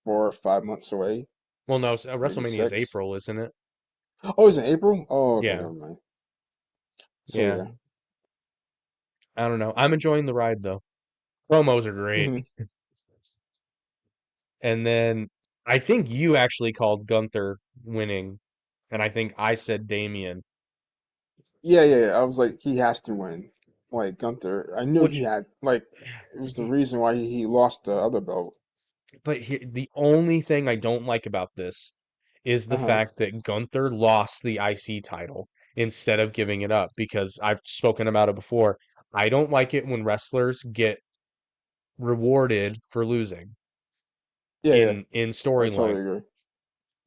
4 or 5 months away, well, no, maybe WrestleMania is 6. April, isn't it? Oh, is it April? Oh, okay, Yeah. never mind. So Yeah, yeah. I don't know. I'm enjoying the ride though. Promos are great. Hmm. And then I think you actually called Gunther winning, and I think I said Damien, Yeah, yeah, yeah. I was like, he has to win. Like Gunther, I knew he which had. Like, it was the reason why he lost the other belt. but the only thing I don't like about this is Uh the huh. fact that Gunther lost the IC title instead of giving it up because I've spoken about it before. I don't like it when wrestlers get rewarded for losing Yeah, yeah. in I storyline. totally agree.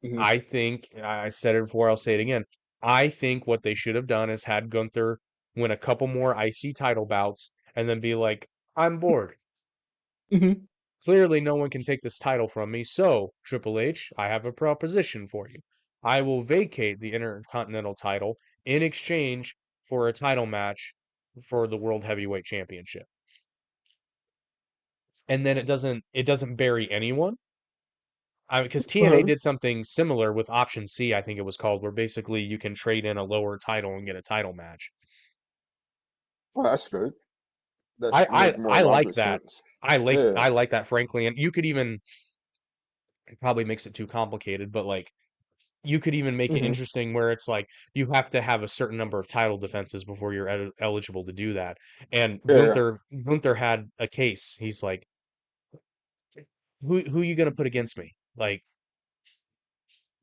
Hmm. I think I said it before, I'll say it again. I think what they should have done is had Gunther win a couple more IC title bouts and then be like, I'm bored. Hmm. Clearly, no one can take this title from me. So, Triple H, I have a proposition for you. I will vacate the Intercontinental title in exchange for a title match for the World Heavyweight Championship. And then it doesn't bury anyone. Because TNA Uh-huh. did something similar with Option C, I think it was called, where basically you can trade in a lower title and get a title match. Well, that's good. I That's I make more I like logical that. sense. I like Yeah. I like that frankly, and you could even it probably makes it too complicated, but like you could even make it Hmm. interesting where it's like you have to have a certain number of title defenses before you're eligible to do that. And Yeah, yeah. Gunther had a case. He's like, who you gonna put against me? Like,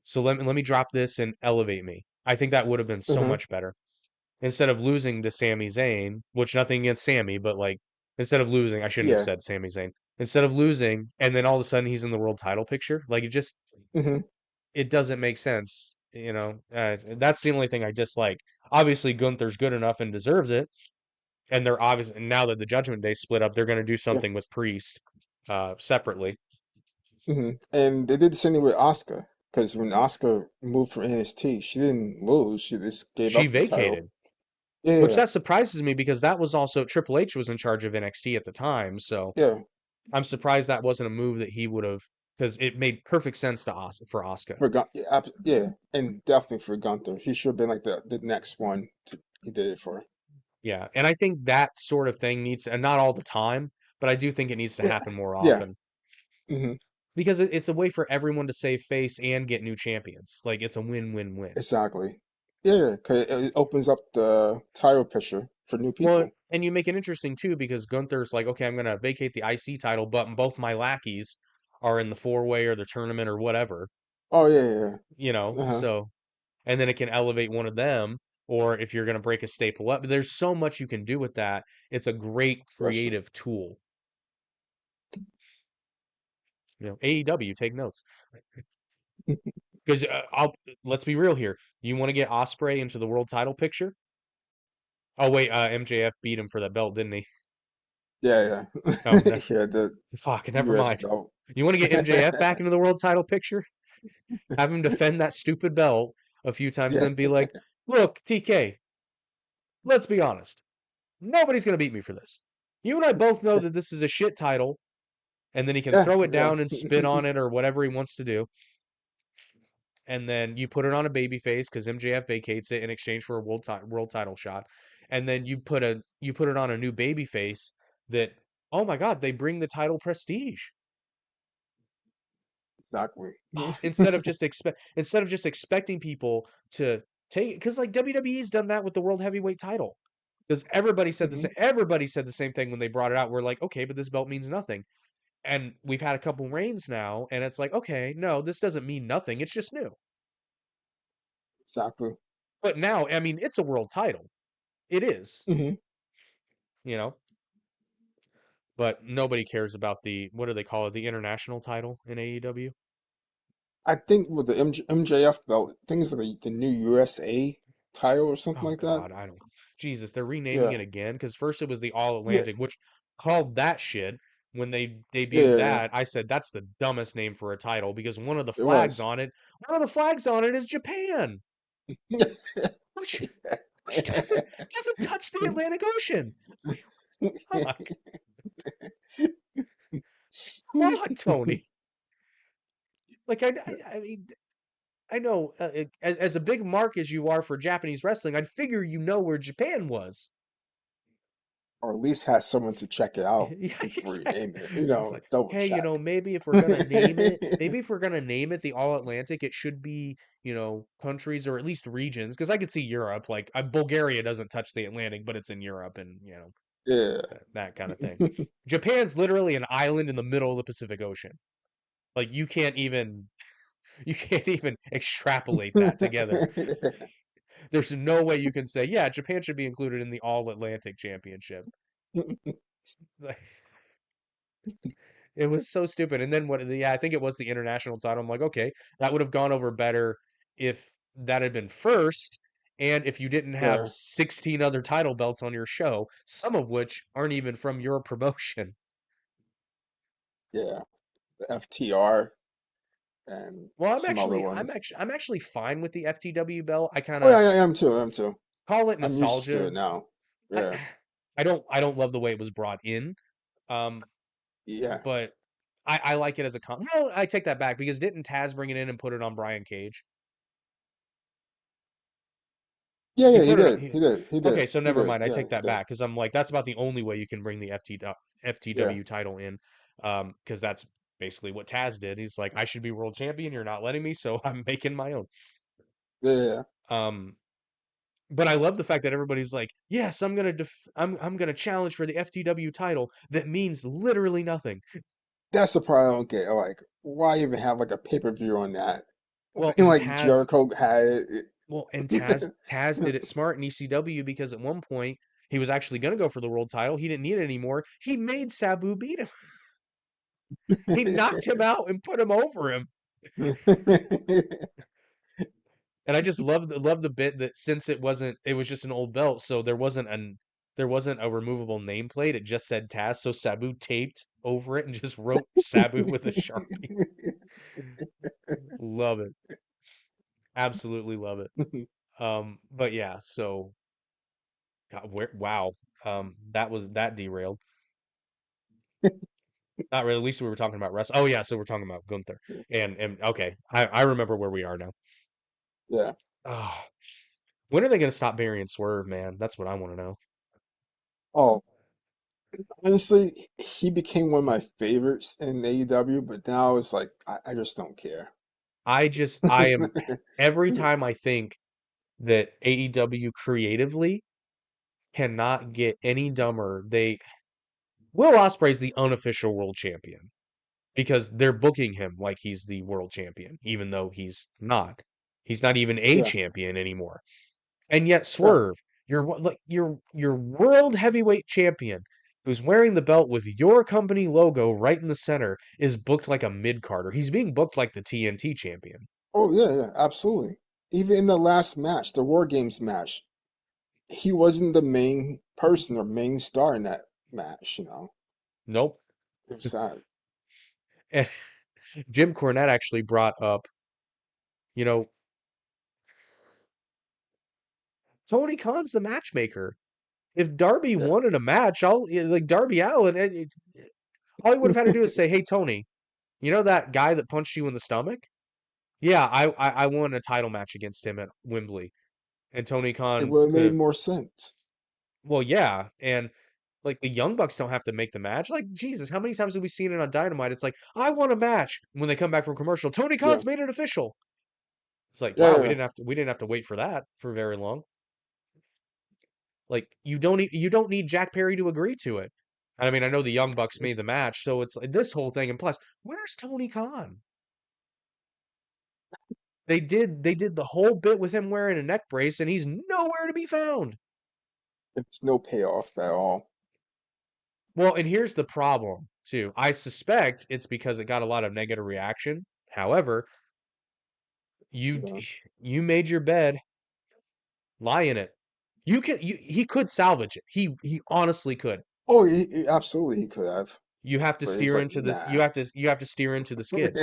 so let me drop this and elevate me. I think that would have been so Uh-huh. much better. Instead of losing to Sami Zayn, which nothing against Sami, but like instead of losing, I shouldn't have Yeah. said Sami Zayn. Instead of losing, and then all of a sudden he's in the world title picture, like Hmm. it doesn't make sense. That's the only thing I dislike. Obviously, Gunther's good enough and deserves it, and they're obviously now that the Judgment Day split up, they're going to do Yeah. something with Priest separately. Hmm. And they did the same thing with Asuka, because when Asuka moved from NXT, she didn't lose. She just gave She up the title. vacated, which Yeah, that surprises me because that was also Triple H was in charge of NXT at the time, so yeah. I'm surprised that wasn't a move that he would have because it made perfect sense for Asuka. For Gun, yeah, yeah, and definitely for Gunther, he should have been like the next one he did it for. Yeah, and I think that sort of thing needs, and not all the time, but I do think it needs to Yeah, happen more yeah. often Hmm. because it's a way for everyone to save face and get new champions. Like it's a win-win-win. Exactly. Yeah, yeah, 'cause it opens up the title picture for new Well, people. and you make it interesting too because Gunther's like, okay, I'm gonna vacate the IC title, but both my lackeys are in the four-way or the tournament or whatever, Oh yeah, yeah, yeah. Uh-huh. so and then it can elevate one of them, or if you're gonna break a staple up, there's so much you can do with that. It's a great Especially. creative tool. AEW, take notes. Because I'll let's be real here. You want to get Osprey into the world title picture? Oh wait, MJF beat him for that belt, didn't he? Yeah, yeah. Oh no, Yeah, the fuck, never US mind. belt. You want to get MJF back into the world title picture? Have him defend that stupid belt a few times, Yeah, then be like, "Look, TK, let's be honest. Nobody's gonna beat me for this. You and I both know that this is a shit title." And then he can yeah, throw it yeah. down and spit on it or whatever he wants to do. And then you put it on a baby face because MJF vacates it in exchange for a world title shot, and then you put it on a new baby face that oh my god they bring the title prestige Exactly. instead of just expecting people to take because like WWE's done that with the world heavyweight title because Hmm. everybody said the same thing when they brought it out. We're like okay, but this belt means nothing, and we've had a couple reigns now, and it's like okay, no, this doesn't mean nothing. It's just new. Exactly. But now, I mean, it's a world title. It is, Hmm. you know, but nobody cares about the what do they call it? The international title in AEW. I think with the MJF belt, things like the new USA title or something Oh like that. God, I don't. Jesus, they're renaming Yeah, it again because first it was the All yeah, Atlantic, which called that shit when they yeah, debuted yeah. that. I said that's the dumbest name for a title because It was. one of the flags on it is Japan, which which doesn't touch the Atlantic Ocean. Fuck, come on, Tony. Like I mean. I know, as a big mark as you are for Japanese wrestling, I'd figure you know where Japan was. Or at least has someone to check it out Yeah, before you exactly. name it. It's like, Double hey, check. maybe if we're gonna name it, maybe if we're gonna name it the All Atlantic, it should be, countries or at least regions. Because I could see Europe, like Bulgaria doesn't touch the Atlantic, but it's in Europe, and Yeah. that kind of thing. Japan's literally an island in the middle of the Pacific Ocean. Like you can't even extrapolate that together. There's no way you can say, yeah, Japan should be included in the All Atlantic Championship. Like, it was so stupid. And then yeah, I think it was the international title. I'm like, okay, that would have gone over better if that had been first, and if you didn't have Yeah, 16 other title belts on your show, some of which aren't even from your promotion. yeah. The FTR and Well, some other ones. I'm actually fine with the FTW belt. I kind Oh yeah, of yeah, I am too. I am too. call it I'm used to nostalgia. it now. I Yeah, I don't love the way it was brought in. Um, yeah, but I like it as a no, I take that back because didn't Taz bring it in and put it on Brian Cage? yeah, He yeah. He put it did. on. He did. He Okay, did. so He never did. mind. I Yeah, take he that did. back because I'm like that's about the only way you can bring the Yeah, FTW title in, because that's basically what Taz did. He's like, I should be world champion. You're not letting me, so I'm making my own. yeah, yeah. Um, but I love the fact that everybody's like, yes, I'm gonna challenge for the FTW title. That means literally nothing. That's the part I don't get. Like, why even have like a pay-per-view on that? Well, and Like Taz Jericho had Well, and it. Taz did it smart in ECW because at one point he was actually going to go for the world title. He didn't need it anymore. He made Sabu beat him. He knocked him out and put him over him. And I just loved the bit that since it was just an old belt, so there wasn't a removable nameplate. It just said Taz, so Sabu taped over it and just wrote Sabu with a Sharpie. Love it. Absolutely love it. But yeah, so God, wow. That derailed. Not really. At least we were talking about Russ. Oh yeah, so we're talking about Gunther. And okay, I remember where we are now. Yeah. Ah, when are they gonna stop burying Swerve, man? That's what I want to know. Oh, honestly, he became one of my favorites in AEW, but now it's like I just don't care. I am every time I think that AEW creatively cannot get any dumber, Will Ospreay's the unofficial world champion because they're booking him like he's the world champion, even though he's not. He's not even a Yeah, champion anymore. And yet yeah. Swerve, your world heavyweight champion, who's wearing the belt with your company logo right in the center, is booked like a mid Carter. He's being booked like the TNT champion. Oh yeah, yeah, absolutely. Even in the last match, the War Games match, he wasn't the main person or main star in that match, you know. Nope. It was sad. And Jim Cornette actually brought up, you know, Tony Khan's the matchmaker. If Darby Yeah. wanted a match, like Darby Allin, all he would have had to do is say, "Hey Tony, you know that guy that punched you in the stomach? Yeah, I won a title match against him at Wembley." And Tony It Khan would have could made have, more sense. well, yeah, and like the Young Bucks don't have to make the match. Like Jesus, how many times have we seen it on Dynamite? It's like I want a match when they come back from commercial. Tony Yeah. Khan's made it official. It's like Yeah, wow, yeah. we didn't have to wait for that for very long. Like you don't need Jack Perry to agree to it. I mean, I know the Young Bucks made the match, so it's like this whole thing. And plus, where's Tony Khan? They did the whole bit with him wearing a neck brace, and he's nowhere to be found. It's no payoff at all. Well, and here's the problem too. I suspect it's because it got a lot of negative reaction. However, you Yeah. you made your bed, lie in it. He could salvage it. He honestly could. Oh, absolutely he could have, You have to but he was steer like, into the nah. you have to steer into the skid.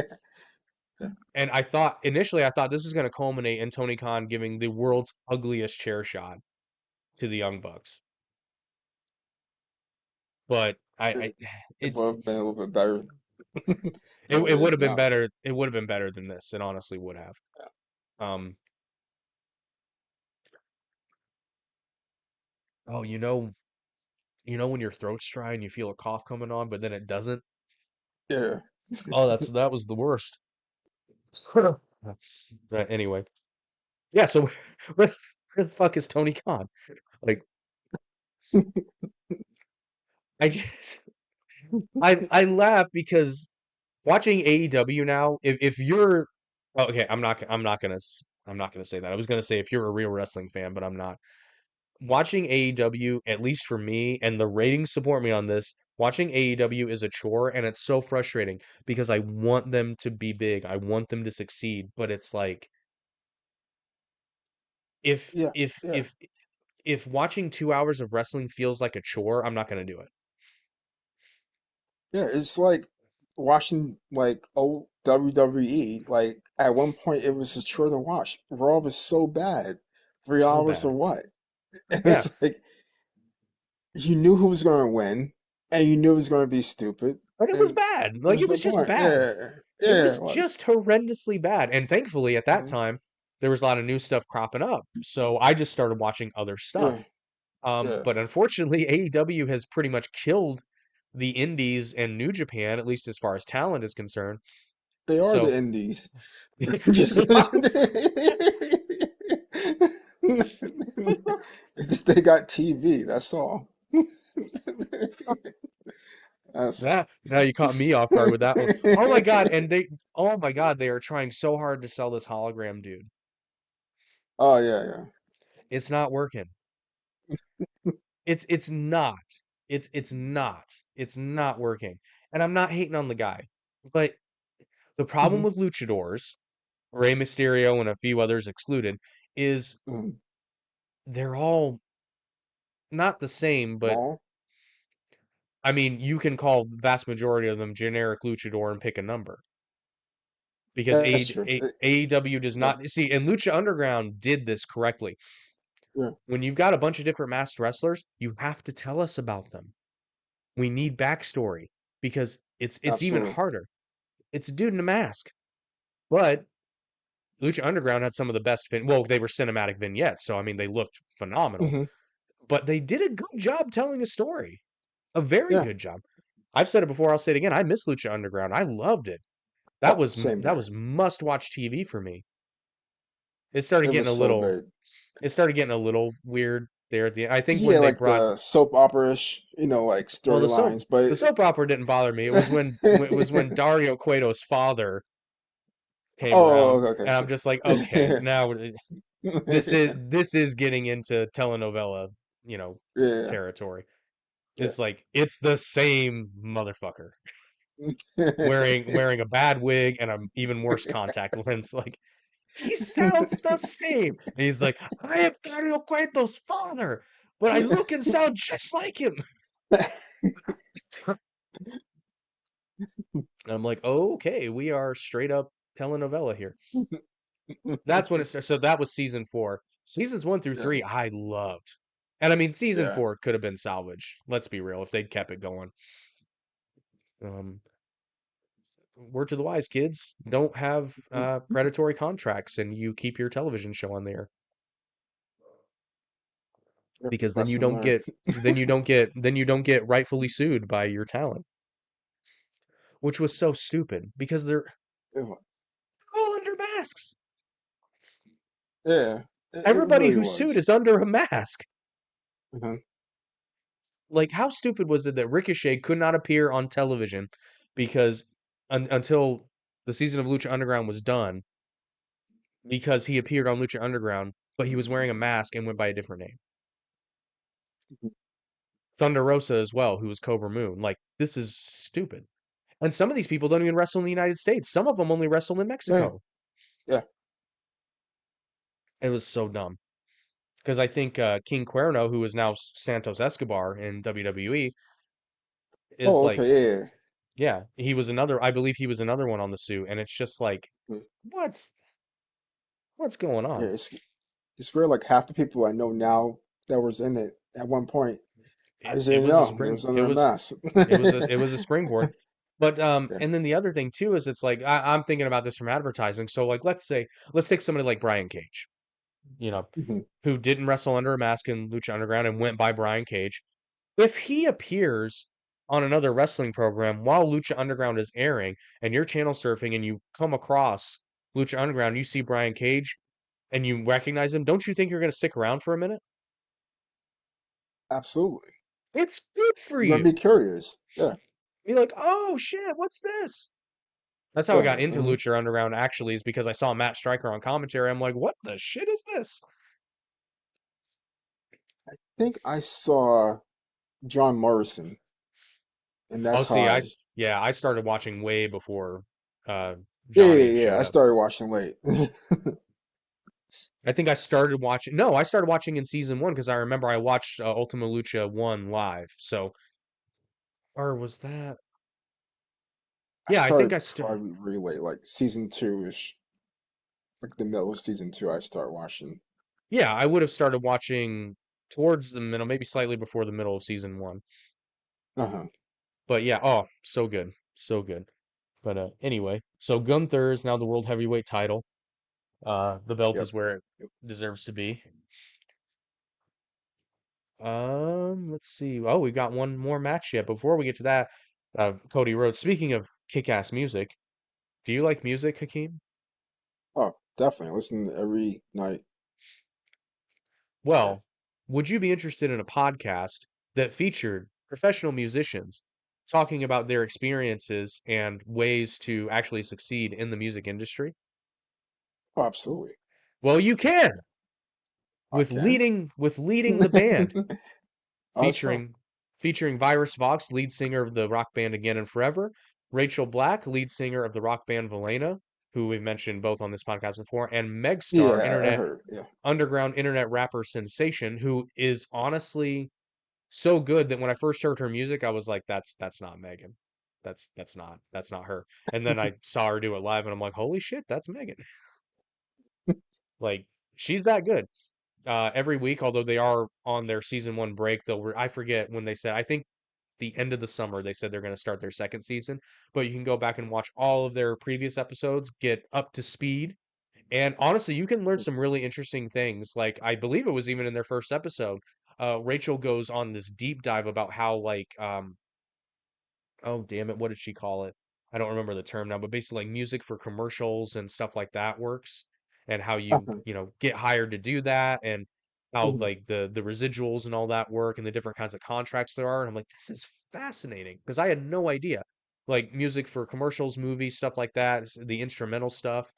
Yeah. And I thought this was going to culminate in Tony Khan giving the world's ugliest chair shot to the Young Bucks. But It, I it it would have been a little bit better than what it it would is have been now. better. It would have been better than this. It honestly would have. Um, oh, you know when your throat's dry and you feel a cough coming on, but then it doesn't? Yeah. Oh, that was the worst. Anyway, yeah, so where the fuck is Tony Khan? Like, I just I laugh because watching AEW now, if you're oh, okay, I'm not gonna say that. I was gonna say if you're a real wrestling fan, but I'm not. Watching AEW, at least for me, and the ratings support me on this, watching AEW is a chore, and it's so frustrating because I want them to be big. I want them to succeed, but it's like if Yeah. if Yeah. if if watching 2 hours of wrestling feels like a chore, I'm not gonna do it. Yeah. It's like watching like old WWE. Like at one point, it was a chore to watch. Raw was so bad. Three So hours or bad. what? Yeah. It's like you knew who was going to win, and you knew it was going to be stupid, Like it was and bad. Like there's it no was just point. bad. Yeah. It Yeah. was It was. just horrendously bad. And thankfully at that Mhm. time there was a lot of new stuff cropping up. So I just started watching other Yeah. stuff. Yeah. But unfortunately AEW has pretty much killed the indies and New Japan, at least as far as talent is concerned. They are the So indies. Just they are it's just they got TV. That's all. That's. that now you caught me off guard with that one. Oh my God, and they oh my God, they are trying so hard to sell this hologram dude. Oh yeah, yeah. It's not working. It's not. It's not working. And I'm not hating on the guy. But the problem Mhm, with luchadors, Rey Mysterio and a few others excluded, is mhm. they're all not the same, but Small. I mean, you can call the vast majority of them generic luchador and pick a number. Because That's true. AEW does Yeah, not see, and Lucha Underground did this correctly. yeah. When you've got a bunch of different masked wrestlers, you have to tell us about them. We need backstory because it's even Absolutely. harder. It's a dude in a mask. But Lucha Underground had some of the best well, they were cinematic vignettes, so I mean they looked phenomenal. Hmm. But they did a good job telling a story. A very Yeah. good job. I've said it before, I'll say it again. I miss Lucha Underground. I loved it. Oh, same That here. was must-watch TV for me. It started It getting was so good. it started getting a little weird there at the end. I think Yeah, when they like brought the soap opera-ish, like well storylines, but the soap opera didn't bother me. It was when Dario Cueto's father came oh, around okay, and I'm just like, okay, okay. now this is getting into telenovela, you know, Yeah, territory. yeah. It's like it's the same motherfucker wearing a bad wig and an even worse contact lens. Like he sounds the same. And he's like, I am Dario Cueto's father, but I look and sound just like him. And I'm like, oh, okay, we are straight up telenovela here. That's when it started. So that was season four. Seasons one through Yeah, three, I loved. And I mean, season yeah. four could have been salvaged. Let's be real, if they'd kept it going. Um, word to the wise, kids, don't have predatory contracts, and you keep your television show on there Yep, because lesson learned. then you don't get rightfully sued by your talent, which was so stupid because they're all under masks. Yeah, it Everybody really who's sued was. is under a mask. Mhm. Like, how stupid was it that Ricochet could not appear on television because until the season of Lucha Underground was done, because he appeared on Lucha Underground, but he was wearing a mask and went by a different name. Thunder Rosa as well, who was Cobra Moon. Like, this is stupid. And some of these people don't even wrestle in the United States. Some of them only wrestle in Yeah, Mexico. yeah. It was so dumb. Because I think King Cuerno, who is now Santos Escobar in WWE, is Oh, okay, like, yeah, yeah, I believe he was another one on the suit. And it's just like, yeah. what's what's going Yeah, on? it's weird. Like half the people I know now that was in it at one point, I just It didn't was a know they spring. was under a mask. It was a springboard. But Yeah. and then the other thing too is it's like I'm thinking about this from advertising. So like let's take somebody like Brian Cage, you know, Hmm. who didn't wrestle under a mask in Lucha Underground and went by Brian Cage. If he appears on another wrestling program while Lucha Underground is airing and you're channel surfing and you come across Lucha Underground, you see Brian Cage and you recognize him, don't you think you're going to stick around for a minute? Absolutely. It's good for You're gonna be you. curious. Yeah. You're like, oh shit, what's this? That's how I got Yeah. into Lucha Underground actually, is because I saw Matt Stryker on commentary. I'm like, what the shit is this? I think I saw John Morrison, and Oh, that's how see, I. yeah, I started watching way before uh Yeah, yeah, Johnny yeah. showed I up. started watching late. I think I started watching. No, I started watching in season one because I remember I watched Ultima Lucha 1 live. So, or was that? I Yeah, I think started I started. probably really late, like season two ish, like the middle of season two. I start watching. Yeah, I would have started watching towards the middle, maybe slightly before the middle of season one. Uh huh. But yeah, oh, so good, so good. But anyway, so Gunther is now the world heavyweight title. The belt Yep. is where it Yep. deserves to be. Let's see. Oh, we got one more match yet. Before we get to that, Cody Rhodes. Speaking of kick-ass music, do you like music, Hakeem? Oh, definitely. Listen every night. Yeah. Well, would you be interested in a podcast that featured professional musicians talking about their experiences and ways to actually succeed in the music industry? Oh, absolutely. Well, you can I can. with leading the band, Oh, let's go. featuring Virus Vox, lead singer of the rock band Again and Forever, Rachel Black, lead singer of the rock band Valena, who we've mentioned both on this podcast before, and Megstar, Yeah, I internet heard. Yeah. underground internet rapper sensation, who is honestly so good that when I first heard her music, I was like, that's not Megan. That's not her. And then I saw her do it live and I'm like, holy shit, that's Megan. Like she's that good. Every week, although they are on their season one break, I forget when they said, I think the end of the summer they said they're going to start their second season, but you can go back and watch all of their previous episodes, get up to speed. And honestly, you can learn some really interesting things. Like I believe it was even in their first episode. Rachel goes on this deep dive about how oh damn it, what did she call it? I don't remember the term now, but basically like music for commercials and stuff like that works, and how Uh-huh. get hired to do that, and how Mhm. like the residuals and all that work and the different kinds of contracts there are. And I'm like, this is fascinating because I had no idea. Like music for commercials, movies, stuff like that, the instrumental stuff.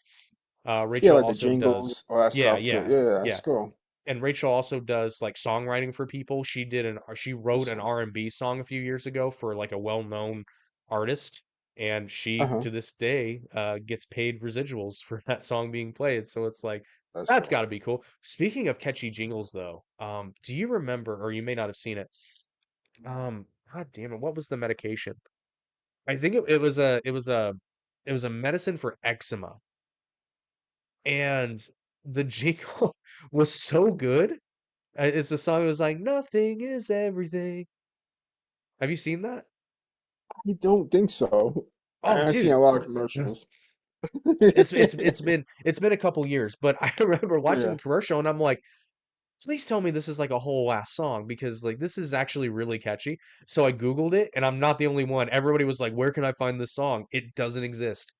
Yeah, Rachel like the also does, jingles, all that yeah, stuff too. yeah, Yeah, that's yeah. cool. And Rachel also does like songwriting for people. She wrote an Also. R&B song a few years ago for like a well-known artist, and she Uh-huh. to this day gets paid residuals for that song being played. So it's like That's that's all. got to be cool. Speaking of catchy jingles though, do you remember, or you may not have seen it? God damn it, what was the medication? I think it was a medicine for eczema, and the jingle was so good. It's the song that was like, nothing is everything. Have you seen that? I don't think so. Oh, I've seen dude. a lot of commercials. It's been a couple years, but I remember watching Yeah. the commercial and I'm like, please tell me this is like a whole ass song because like this is actually really catchy. So I Googled it and I'm not the only one. Everybody was like, where can I find this song? It doesn't exist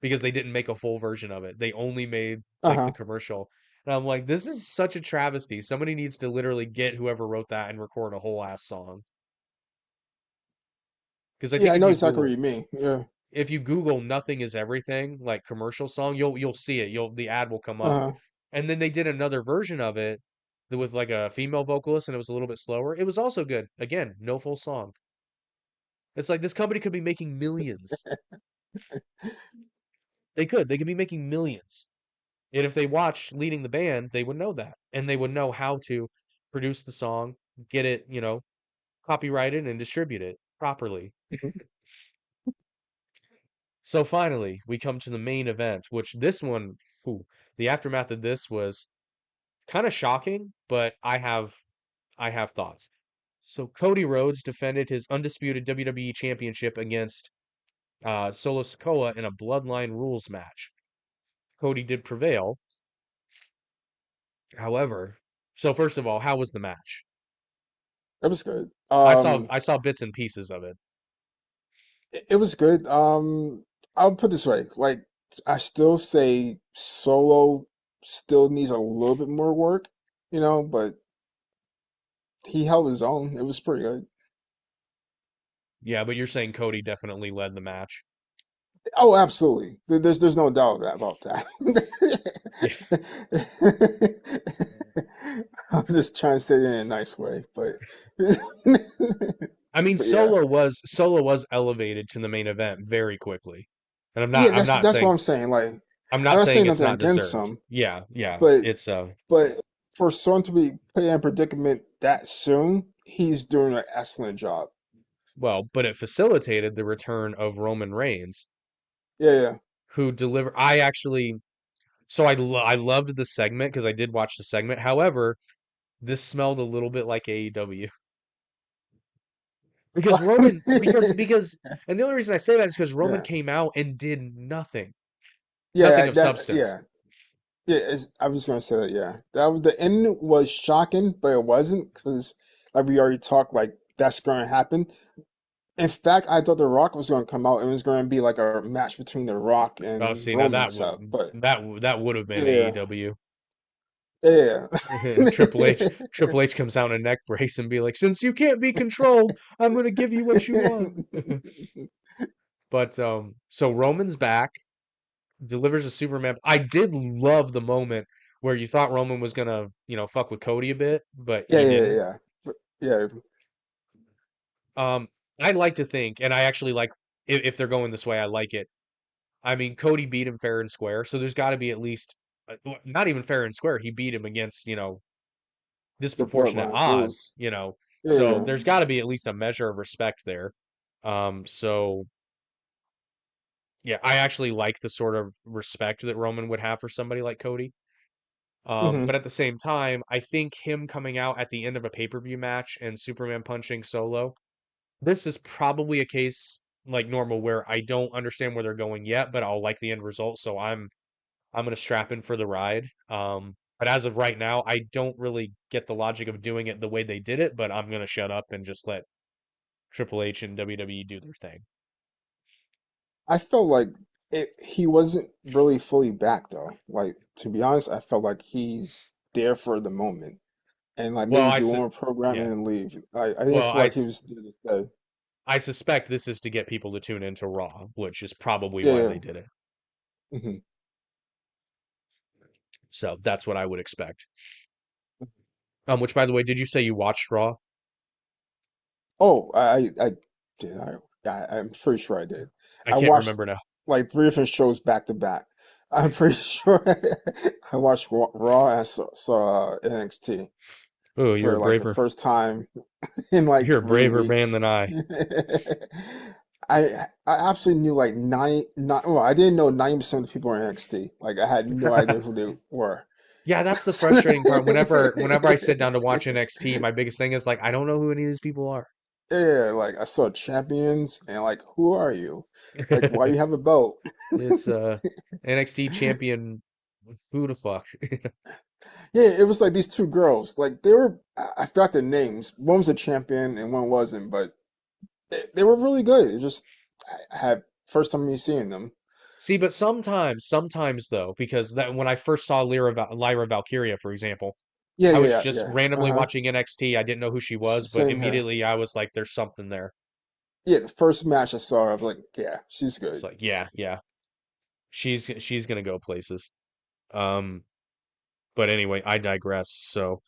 because they didn't make a full version of it. They only made like the Uh-huh. commercial. And I'm like, this is such a travesty. Somebody needs to literally get whoever wrote that and record a whole ass song. Because I Yeah, think I know exactly what you mean. Yeah. If you Google "Nothing Is Everything" like commercial song, you'll see it. You'll the ad will come up. Uh-huh. And then they did another version of it with like a female vocalist, and it was a little bit slower. It was also good. Again, no full song. It's like this company could be making millions. They could be making millions. And if they watched Leading the Band, they would know that, and they would know how to produce the song, get it, copyrighted and distribute it properly. Mhm. So finally, we come to the main event, which this one, phew, the aftermath of this was kind of shocking, but I have thoughts. So Cody Rhodes defended his undisputed WWE Championship against Solo Sikoa in a Bloodline rules match. Cody did prevail. However, so first of all, how was the match? It was good. I saw bits and pieces of it. It was good. I'll put it this way, like I still say Solo still needs a little bit more work, but he held his own. It was pretty good. Yeah, but you're saying Cody definitely led the match. Oh, absolutely. There's no doubt about that. Yeah. I'm just trying to say it in a nice way, but I mean, but yeah. Solo was elevated to the main event very quickly. And Yeah, I'm not that's what saying I'm saying. Like I'm I'm not not saying saying it's nothing not against deserved. him, Yeah, yeah. but It's but for someone to be put in a predicament that soon, he's doing an excellent job. well, but it facilitated the return of Roman Reigns, Yeah, yeah. who delivered I actually so I loved the segment because I did watch the segment. However, this smelled a little bit like AEW because Roman because and the only reason I say that is because Roman Yeah, came out and did nothing. Nothing yeah. of That substance. yeah. Yeah, I was gonna say that. Yeah, that was the end was shocking, but it wasn't because, like we already talked, like that's going to happen. In fact, I thought The Rock was going to come out and it was going to be like a match between The Rock Oh, and see, now Roman stuff. But that would have been yeah, AEW. yeah, Triple H comes out in a neck brace and be like, "Since you can't be controlled, I'm gonna give you what you want." But so Roman's back, delivers a Superman. I did love the moment where you thought Roman was gonna, fuck with Cody a bit, but yeah, he yeah, didn't. yeah. But, yeah, Um, I like to think, and I actually like if they're going this way, I like it. I mean, Cody beat him fair and square, so there's got to be at least, not even fair and square. He beat him against, the disproportionate bloodline rules. odds. Yeah, So yeah. there's got to be at least a measure of respect there. So yeah, I actually like the sort of respect that Roman would have for somebody like Cody. Hmm. But at the same time, I think him coming out at the end of a pay-per-view match and Superman punching Solo, this is probably a case like normal where I don't understand where they're going yet, but I'll like the end result, so I'm gonna strap in for the ride. But as of right now, I don't really get the logic of doing it the way they did it, but I'm gonna shut up and just let Triple H and WWE do their thing. I felt like he wasn't really fully back though. Like to be honest, I felt like he's there for the moment and like Well, maybe do one more programming yeah. and leave. I didn't Well, feel like he was there to stay. I suspect this is to get people to tune into Raw, which is probably Yeah, why yeah. they did it. Hmm. So that's what I would expect. Which by the way, did you say you watched Raw? Oh, I did. I'm pretty sure I did. I I can't watched remember now. like three different shows back to back. I'm pretty sure I watched Raw and saw NXT Oh, for like the first time in like you're a three braver man weeks. than I. I absolutely knew like 90, not, well, I didn't know 90% of the people in NXT. Like I had no idea who they were. Yeah, that's the frustrating part. Whenever I sit down to watch NXT, my biggest thing is like I don't know who any of these people are. Yeah, like I saw champions and like, who are you? Like, why you have a belt? It's NXT champion. Who the fuck? Yeah, it was like these two girls. Like they were, I forgot their names. One was a champion and one wasn't, but they were really good. It just I had first time me seeing them. See, but sometimes though, because that when I first saw Lyra Valkyria, for example, Yeah, I yeah, was yeah, just yeah. randomly Uh-huh. watching NXT. I didn't know who she was, but Same here. immediately I was like, "There's something there." Yeah, the first match I saw, I was like, yeah, she's It's good. like, yeah, yeah, she's gonna go places. Um, but anyway, I digress. So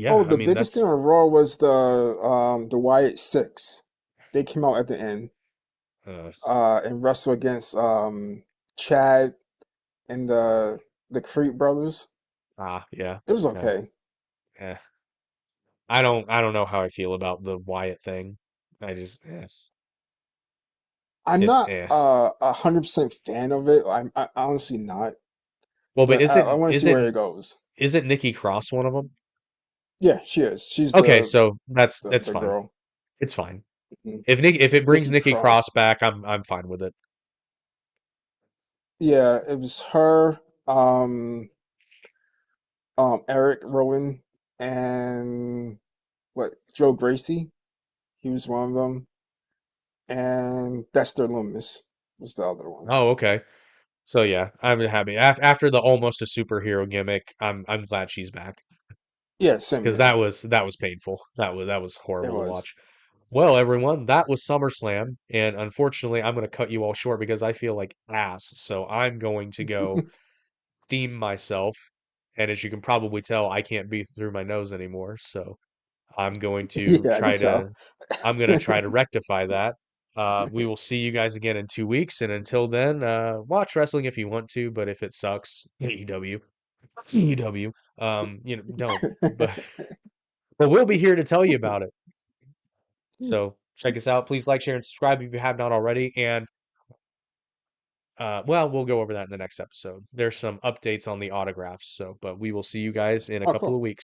Oh, yeah, I the mean biggest thing that's on Raw was the Wyatt Six. They came out at the end uh, and wrestled against Chad and the Creed brothers. yeah, It was yeah. okay. Eh. I don't know how I feel about the Wyatt thing. I just I'm it's not 100% fan of it. I honestly not, well, but but I want to see where it goes. isn't Nikki Cross one of them? Yeah, she is. She's Okay, so that's the fine. girl. It's fine. Mhm. If it brings Nikki Nikki Cross Cross. back, I'm fine with it. Yeah, it was her, Eric Rowan, and what, Joe Gracie. He was one of them, and Dexter Loomis was the other one. Oh, okay. So yeah, I'm happy. After the almost a superhero gimmick, I'm glad she's back Yeah, same because here. that was painful. That was It horrible to was. watch. Well, everyone, that was SummerSlam, and unfortunately, I'm going to cut you all short because I feel like ass. So I'm going to go steam myself, and as you can probably tell, I can't breathe through my nose anymore. So I'm going to Yeah, I can try tell. to I'm going to try to rectify that. We will see you guys again in 2 weeks, and until then, watch wrestling if you want to, but if it sucks, AEW, AEW, don't. But we'll be here to tell you about it. So check us out. Please like, share, and subscribe if you have not already. And well, we'll go over that in the next episode. There's some updates on the autographs. So, but we will see you guys in a Oh, couple cool. of weeks.